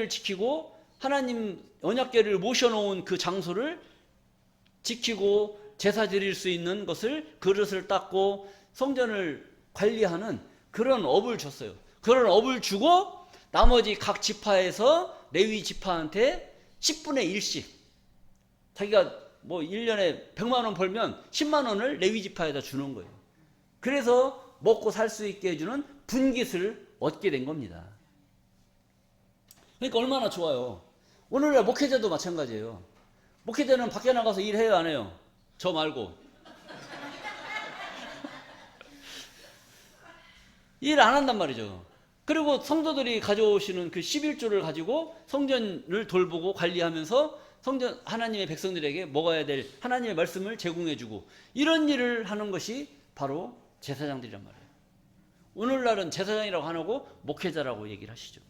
지키고 하나님 언약궤를 모셔놓은 그 장소를 지키고 제사 드릴 수 있는 것을 그릇을 닦고 성전을 관리하는 그런 업을 줬어요. 그런 업을 주고 나머지 각 지파에서 레위 지파한테 10분의 1씩 자기가 뭐 1년에 100만 원 벌면 10만 원을 레위 지파에다 주는 거예요. 그래서 먹고 살 수 있게 해주는 분깃을 얻게 된 겁니다. 그러니까 얼마나 좋아요. 오늘날 목회자도 마찬가지예요. 목회자는 밖에 나가서 일해요, 안 해요? 저 말고. 일 안 한단 말이죠. 그리고 성도들이 가져오시는 그 11조를 가지고 성전을 돌보고 관리하면서 성전 하나님의 백성들에게 먹어야 될 하나님의 말씀을 제공해주고 이런 일을 하는 것이 바로 제사장들이란 말이에요. 오늘날은 제사장이라고 안 하고 목회자라고 얘기를 하시죠.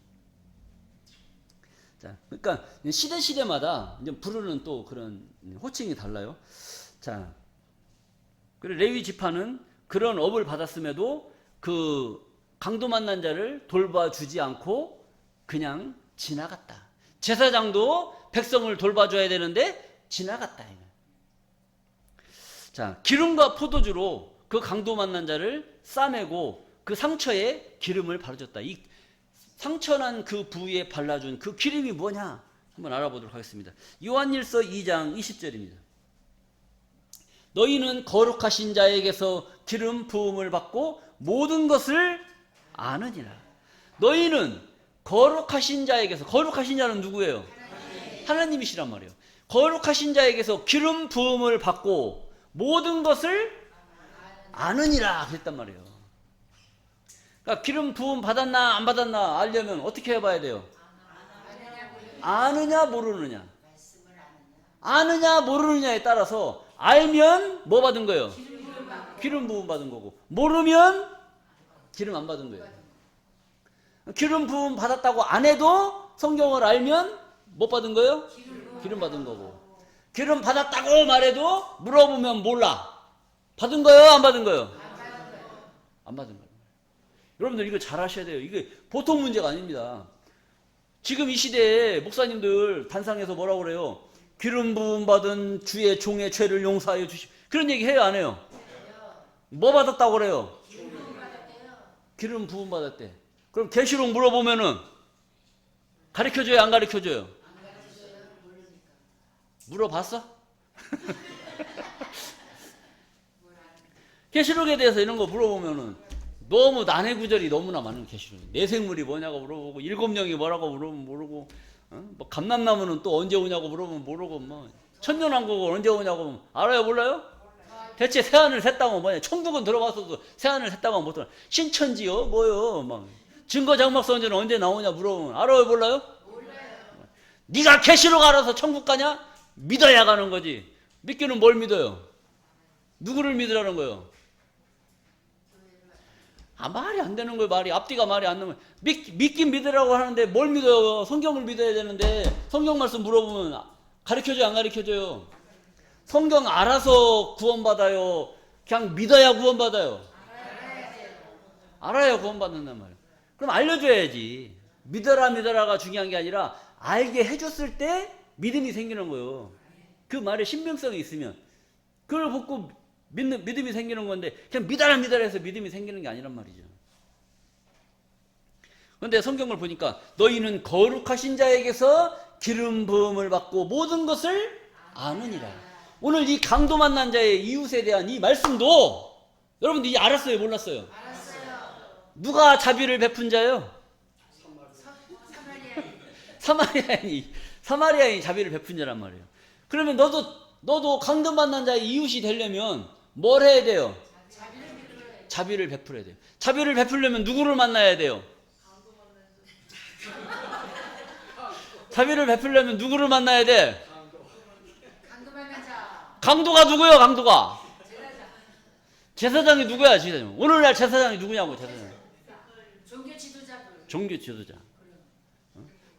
자, 그러니까 시대마다 이제 부르는 또 그런 호칭이 달라요. 자, 그리고 레위 지파는 그런 업을 받았음에도 그 강도 만난 자를 돌봐주지 않고 그냥 지나갔다. 제사장도 백성을 돌봐줘야 되는데 지나갔다. 자, 기름과 포도주로 그 강도 만난 자를 싸매고 그 상처에 기름을 바르줬다. 이 상처난 그 부위에 발라준 그 기름이 뭐냐? 한번 알아보도록 하겠습니다. 요한일서 2장 20절입니다. 너희는 거룩하신 자에게서 기름 부음을 받고 모든 것을 아느니라. 너희는 거룩하신 자에게서, 거룩하신 자는 누구예요? 하나님이시란 말이에요. 거룩하신 자에게서 기름 부음을 받고 모든 것을 아느니라 그랬단 말이에요. 그러니까 기름 부음 받았나 안 받았나 알려면 어떻게 해봐야 돼요? 아느냐 모르느냐. 아느냐 모르느냐에 따라서 알면 뭐 받은 거예요? 기름 부음 받은 거고, 모르면 기름 안 받은 거예요. 기름 부음 받았다고 안 해도 성경을 알면 못 받은 거예요? 기름 받은 거고. 기름 받았다고 말해도 물어보면 몰라. 받은 거예요? 안 받은 거예요? 안 받은 거예요. 여러분들 이거 잘 하셔야 돼요. 이게 보통 문제가 아닙니다. 지금 이 시대에 목사님들 단상에서 뭐라고 그래요? 기름 부음 받은 주의 종의 죄를 용서하여 주시. 그런 얘기 해요, 안 해요? 뭐 받았다고 그래요? 기름 부음 받았대. 그럼 계시록 물어보면은 가르쳐줘요, 안 가르쳐줘요? 물어봤어? 계시록에 대해서 이런 거 물어보면은 너무 난해 구절이 너무나 많은 계시록. 내생물이 뭐냐고 물어보고, 일곱령이 뭐라고 물어보면 모르고, 뭐 감람나무는 또 언제 오냐고 물어보면 모르고, 뭐 천년왕국은 언제 오냐고 알아요, 몰라요? 대체 새하늘 샜다고 뭐냐? 천국은 들어가서도 새하늘 샜다고 못 들어. 신천지요, 뭐요? 막 증거장막선언제는 언제 나오냐 물어보면 알아요, 몰라요? 네가 계시록 알아서 천국 가냐? 믿어야 가는 거지. 믿기는 뭘 믿어요? 누구를 믿으라는 거예요? 말이 안 되는 거예요. 말이 앞뒤가 말이 안 나면 믿긴 믿으라고 하는데 뭘 믿어요? 성경을 믿어야 되는데 성경 말씀 물어보면 가르쳐줘요, 안 가르쳐줘요? 성경 알아서 구원받아요? 그냥 믿어야 구원받아요? 알아야 구원받는단 말이에요. 그럼 알려줘야지. 믿어라가 중요한 게 아니라 알게 해줬을 때 믿음이 생기는 거예요. 그 말에 신빙성이 있으면 그걸 보고 믿음이 생기는 건데 그냥 믿어라 해서 믿음이 생기는 게 아니란 말이죠. 그런데 성경을 보니까 너희는 거룩하신 자에게서 기름 부음을 받고 모든 것을 아느니라. 오늘 이 강도 만난 자의 이웃에 대한 이 말씀도 여러분들 이제 알았어요, 몰랐어요? 누가 자비를 베푼 자예요? 사마리아인이 자비를 베푼 자란 말이에요. 그러면 너도 강도 만난 자의 이웃이 되려면 뭘 해야 돼요? 자비를 베풀어야 돼요. 자비를 베풀려면 누구를 만나야 돼요? 자비를 베풀려면 누구를 만나야 돼? 강도가 누구예요? 강도가 제사장이 누구야? 제사장. 오늘날 제사장이 누구냐고. 제사장. 종교 지도자.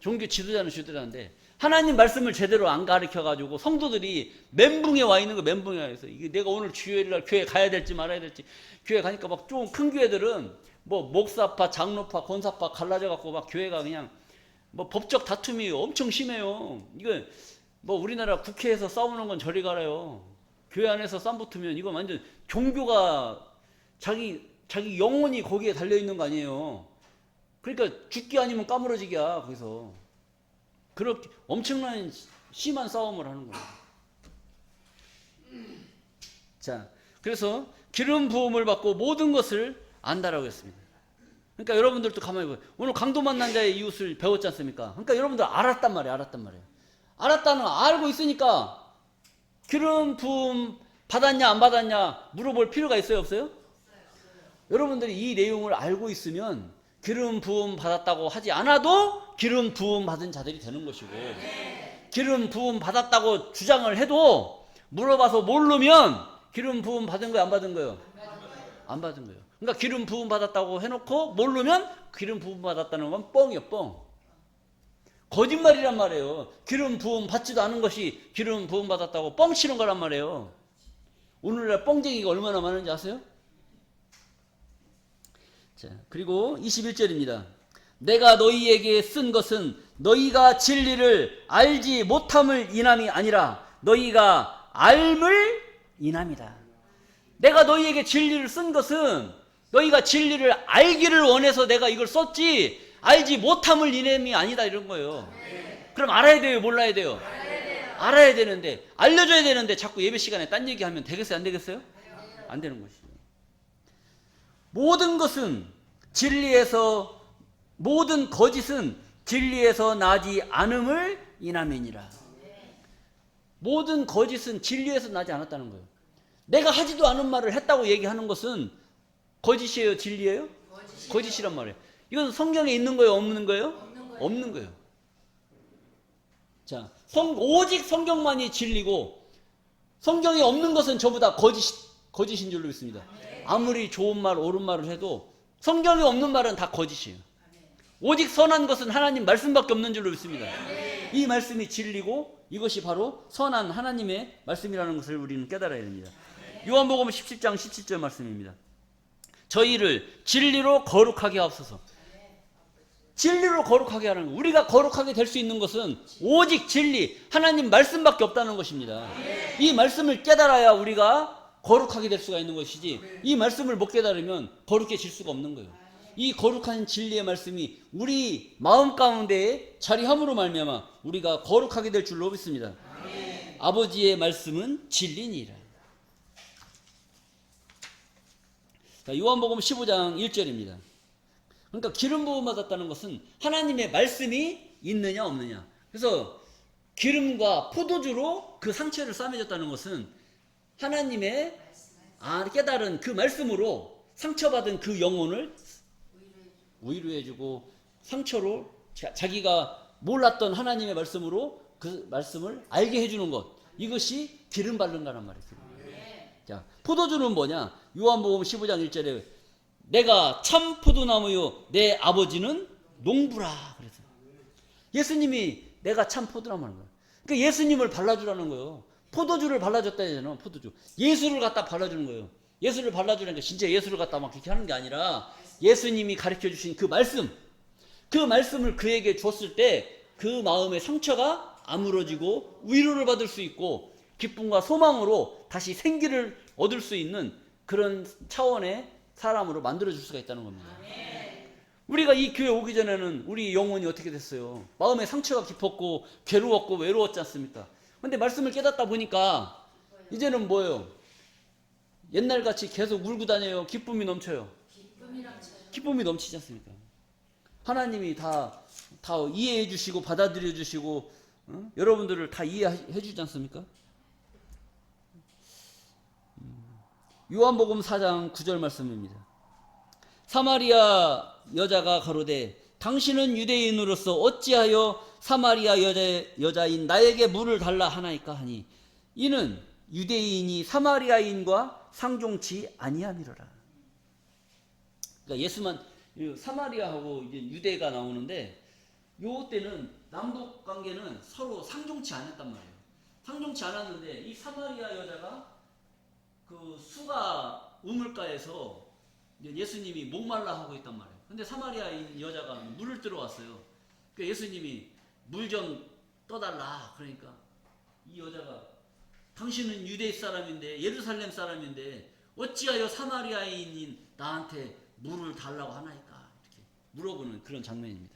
종교 지도자는 지도자인데 하나님 말씀을 제대로 안 가르쳐가지고 성도들이 멘붕에 와 있는 거. 멘붕에 와 있어. 이게 내가 오늘 주일날 교회 가야 될지 말아야 될지. 교회 가니까 막 좀 큰 교회들은 뭐 목사파, 장로파, 권사파 갈라져 갖고 막 교회가 그냥 뭐 법적 다툼이 엄청 심해요. 이거 뭐 우리나라 국회에서 싸우는 건 저리 가라요. 교회 안에서 쌈 붙으면 이거 완전 종교가 자기 영혼이 거기에 달려 있는 거 아니에요. 그러니까 죽기 아니면 까무러지기야. 거기서 그렇게 엄청난 심한 싸움을 하는 거예요. 자, 그래서 기름 부음을 받고 모든 것을 안다라고 했습니다. 그러니까 여러분들도 가만히 보세요. 오늘 강도 만난 자의 이웃을 배웠지 않습니까? 그러니까 여러분들 알았단 말이에요. 알았다는 알고 있으니까 기름 부음 받았냐 안 받았냐 물어볼 필요가 있어요, 없어요? 여러분들이 이 내용을 알고 있으면 기름 부음 받았다고 하지 않아도 기름 부음 받은 자들이 되는 것이고, 기름 부음 받았다고 주장을 해도 물어봐서 모르면 기름 부음 받은 거예요, 안 받은 거예요? 안 받은 거예요. 그러니까 기름 부음 받았다고 해놓고 모르면 기름 부음 받았다는 건 뻥이에요, 뻥. 거짓말이란 말이에요. 기름 부음 받지도 않은 것이 기름 부음 받았다고 뻥치는 거란 말이에요. 오늘날 뻥쟁이가 얼마나 많은지 아세요? 자, 그리고 21절입니다. 내가 너희에게 쓴 것은 너희가 진리를 알지 못함을 인함이 아니라 너희가 알물 인함이다. 내가 너희에게 진리를 쓴 것은 너희가 진리를 알기를 원해서 내가 이걸 썼지 알지 못함을 인함이 아니다 이런 거예요. 그럼 알아야 돼요, 몰라야 돼요? 알아야 되는데, 알려줘야 되는데 자꾸 예배 시간에 딴 얘기하면 되겠어요? 안 되겠어요? 안 되는 것이죠. 모든 것은 진리에서, 모든 거짓은 진리에서 나지 않음을 인함이니라. 모든 거짓은 진리에서 나지 않았다는 거예요. 내가 하지도 않은 말을 했다고 얘기하는 것은 거짓이에요? 진리예요? 거짓이란 말이에요. 이건 성경에 있는 거예요? 없는 거예요? 없는 거예요. 자, 오직 성경만이 진리고 성경에 없는 것은 전부 다 거짓인 줄로 믿습니다. 아무리 좋은 말, 옳은 말을 해도 성경에 없는 말은 다 거짓이에요. 오직 선한 것은 하나님 말씀밖에 없는 줄로 믿습니다. 이 말씀이 진리고 이것이 바로 선한 하나님의 말씀이라는 것을 우리는 깨달아야 됩니다. 요한복음 17장 17절 말씀입니다. 저희를 진리로 거룩하게 하옵소서. 진리로 거룩하게 하는 거. 우리가 거룩하게 될 수 있는 것은 오직 진리, 하나님 말씀밖에 없다는 것입니다. 이 말씀을 깨달아야 우리가 거룩하게 될 수가 있는 것이지, 이 말씀을 못 깨달으면 거룩해질 수가 없는 거예요. 이 거룩한 진리의 말씀이 우리 마음 가운데에 자리함으로 말미암아 우리가 거룩하게 될 줄로 믿습니다. 아버지의 말씀은 진리니라. 자, 요한복음 15장 1절입니다. 그러니까 기름 부음 받았다는 것은 하나님의 말씀이 있느냐 없느냐. 그래서 기름과 포도주로 그 상처를 싸매졌다는 것은 하나님의 깨달은 그 말씀으로 상처받은 그 영혼을 위로해주고, 상처로 자기가 몰랐던 하나님의 말씀으로 그 말씀을 알게 해주는 것, 이것이 기름 바른 거란 말이에요. 자, 포도주는 뭐냐? 요한복음 15장 1절에 내가 참 포도나무요 내 아버지는 농부라 그래서 예수님이 내가 참 포도나무라는 거예요. 그러니까 예수님을 발라주라는 거예요. 포도주를 발라줬다 하잖아요. 포도주. 예수를 갖다 발라주는 거예요. 예수를 발라주라는 게 진짜 예수를 갖다 막 그렇게 하는 게 아니라 예수님이 가르쳐 주신 그 말씀, 그 말씀을 그에게 줬을 때 그 마음의 상처가 아물어지고 위로를 받을 수 있고 기쁨과 소망으로 다시 생기를 얻을 수 있는 그런 차원의 사람으로 만들어줄 수가 있다는 겁니다. 우리가 이 교회 오기 전에는 우리 영혼이 어떻게 됐어요? 마음에 상처가 깊었고 괴로웠고 외로웠지 않습니까? 근데 말씀을 깨닫다 보니까 이제는 뭐예요? 옛날같이 계속 울고 다녀요? 기쁨이 넘쳐요? 기쁨이 넘치지 않습니까? 하나님이 다 이해해 주시고 받아들여 주시고 여러분들을 다 이해해 주지 않습니까? 요한복음 4장 9절 말씀입니다. 사마리아 여자가 가로되 당신은 유대인으로서 어찌하여 사마리아 여자인 나에게 물을 달라 하나이까 하니 이는 유대인이 사마리아인과 상종치 아니함이로라. 그러니까 예수만 사마리아하고 이제 유대가 나오는데 요 때는 남북 관계는 서로 상종치 않았단 말이에요. 상종치 않았는데 이 사마리아 여자가 그 수가 우물가에서 예수님이 목말라 하고 있단 말이에요. 근데 사마리아인 여자가 물을 들어왔어요. 그러니까 예수님이 물 좀 떠달라. 그러니까 이 여자가 당신은 유대 사람인데 예루살렘 사람인데 어찌하여 사마리아인인 나한테 물을 달라고 하나이까 이렇게 물어보는 그런 장면입니다.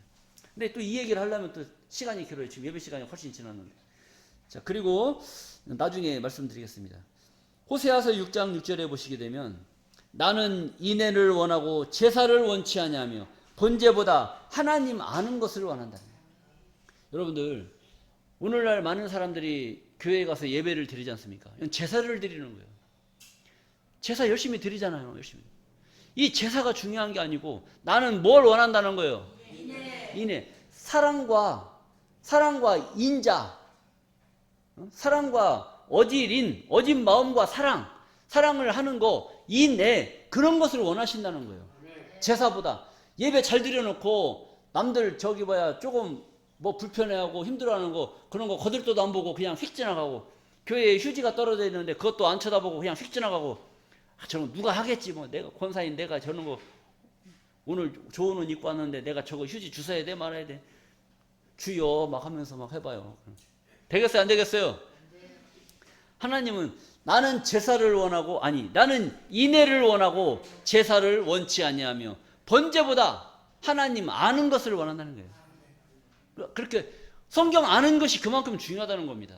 근데 또 이 얘기를 하려면 또 시간이 길어요. 지금 예배 시간이 훨씬 지났는데. 자, 그리고 나중에 말씀드리겠습니다. 호세아서 6장 6절에 보시게 되면 나는 인애를 원하고 제사를 원치 아니하며 번제보다 하나님 아는 것을 원한다. 여러분들 오늘날 많은 사람들이 교회에 가서 예배를 드리지 않습니까? 이건 제사를 드리는 거예요. 제사 열심히 드리잖아요. 열심히. 이 제사가 중요한 게 아니고 나는 뭘 원한다는 거예요. 인애. 사랑과 인자, 사랑과 어진 마음과 사랑을 하는 거, 인애, 그런 것을 원하신다는 거예요. 제사보다. 예배 잘 드려놓고 남들 조금 뭐 불편해하고 힘들어하는 거, 그런 거 거들떠도 안 보고 그냥 휙 지나가고, 교회에 휴지가 떨어져 있는데 그것도 안 쳐다보고 그냥 휙 지나가고, 저는 누가 하겠지 뭐, 내가 권사인 내가 저런 거 오늘 좋은 옷 입고 왔는데 내가 저거 휴지 주워야 돼 말아야 돼, 주여 막 하면서 막 해봐요. 되겠어요 안 되겠어요? 하나님은 나는 제사를 원하고, 나는 인애를 원하고 제사를 원치 아니하며 번제보다 하나님 아는 것을 원한다는 거예요. 그렇게 성경 아는 것이 그만큼 중요하다는 겁니다.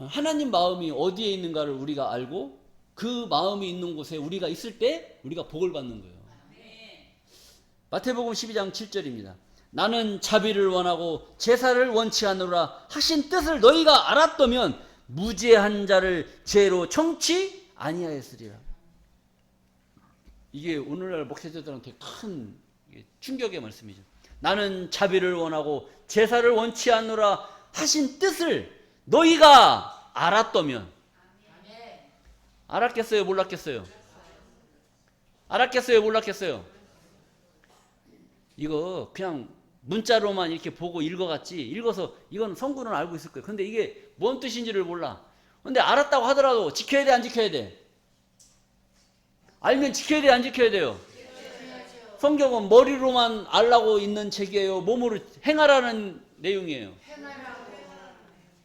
하나님 마음이 어디에 있는가를 우리가 알고 그 마음이 있는 곳에 우리가 있을 때 우리가 복을 받는 거예요. 마태복음 12장 7절입니다. 나는 자비를 원하고 제사를 원치 않으라 하신 뜻을 너희가 알았다면 무죄한 자를 죄로 청치 아니하였으리라. 이게 오늘날 목회자들한테 큰 충격의 말씀이죠. 나는 자비를 원하고 제사를 원치 않으라 하신 뜻을 너희가 알았다면. 알았겠어요? 몰랐겠어요? 알았겠어요? 몰랐겠어요? 이거 그냥 문자로만 이렇게 보고 읽어갔지, 읽어서 이건 성구는 알고 있을 거예요. 근데 이게 뭔 뜻인지를 몰라. 근데 알았다고 하더라도 지켜야 돼, 안 지켜야 돼? 알면 지켜야 돼, 안 지켜야 돼요? 성경은 머리로만 알라고 있는 책이에요? 몸으로 행하라는 내용이에요?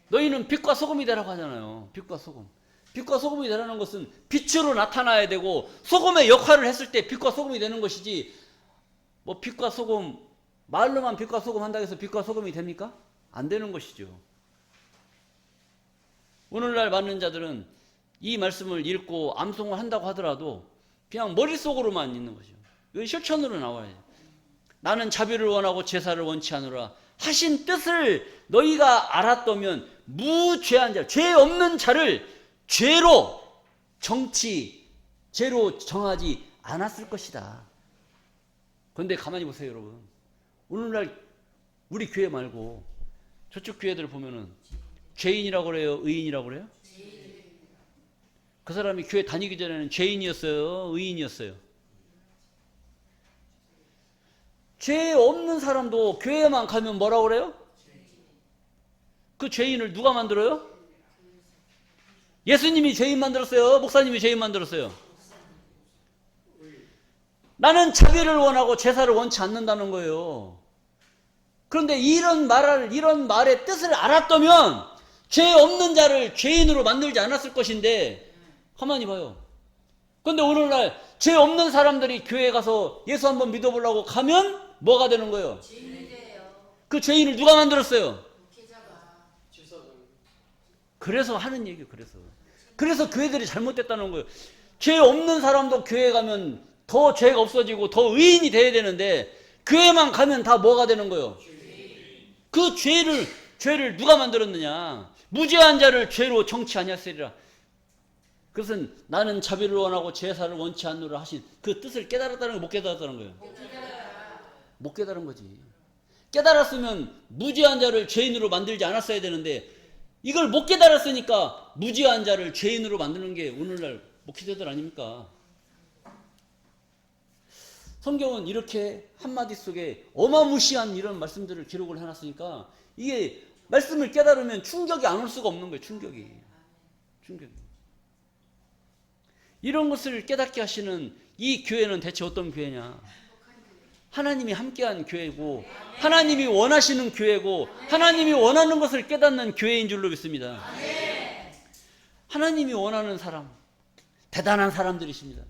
너희는 빛과 소금이 되라고 하잖아요. 빛과 소금. 빛과 소금이 되라는 것은 빛으로 나타나야 되고 소금의 역할을 했을 때 빛과 소금이 되는 것이지, 뭐 빛과 소금, 말로만 빛과 소금 한다고 해서 빛과 소금이 됩니까? 안 되는 것이죠. 오늘날 많은 자들은 이 말씀을 읽고 암송을 한다고 하더라도 그냥 머릿속으로만 있는 거죠. 이건 실천으로 나와야죠. 나는 자비를 원하고 제사를 원치 않으라 하신 뜻을 너희가 알았다면 무죄한 자, 죄 없는 자를 죄로 정하지 않았을 것이다. 그런데 가만히 보세요, 여러분. 오늘날 우리 교회 말고 저쪽 교회들 보면은 죄인이라고 그래요? 의인이라고 그래요? 그 사람이 교회 다니기 전에는 죄인이었어요? 의인이었어요? 죄 없는 사람도 교회에만 가면 뭐라고 그래요? 그 죄인을 누가 만들어요? 예수님이 죄인 만들었어요? 목사님이 죄인 만들었어요? 나는 자비를 원하고 제사를 원치 않는다는 거예요. 그런데 이런 말의 뜻을 알았다면 죄 없는 자를 죄인으로 만들지 않았을 것인데, 가만히 봐요. 그런데 오늘날 죄 없는 사람들이 교회에 가서 예수 한번 믿어보려고 가면 뭐가 되는 거예요? 그 죄인을 누가 만들었어요? 그래서 하는 얘기예요. 그래서 교회들이 잘못됐다는 거예요. 죄 없는 사람도 교회에 가면 더 죄가 없어지고 더 의인이 돼야 되는데 교회만 가면 다 뭐가 되는 거예요? 그 죄를 누가 만들었느냐? 무죄한 자를 죄로 정치 아니하시리라. 그것은 나는 자비를 원하고 제사를 원치 않노라 하신 그 뜻을 깨달았다는 거, 못 깨달았다는 거예요? 못 깨달은 거지. 깨달았으면 무죄한 자를 죄인으로 만들지 않았어야 되는데 이걸 못 깨달았으니까 무죄한 자를 죄인으로 만드는 게 오늘날 목회자들 아닙니까? 성경은 이렇게 한마디 속에 어마무시한 이런 말씀들을 기록을 해놨으니까 이게 말씀을 깨달으면 충격이 안 올 수가 없는 거예요. 충격이. 이런 것을 깨닫게 하시는 이 교회는 대체 어떤 교회냐? 하나님이 함께한 교회고 하나님이 원하시는 교회고 하나님이 원하는 것을 깨닫는 교회인 줄로 믿습니다. 하나님이 원하는 사람, 대단한 사람들이십니다.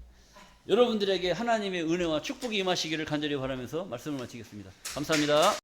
여러분들에게 하나님의 은혜와 축복이 임하시기를 간절히 바라면서 말씀을 마치겠습니다. 감사합니다.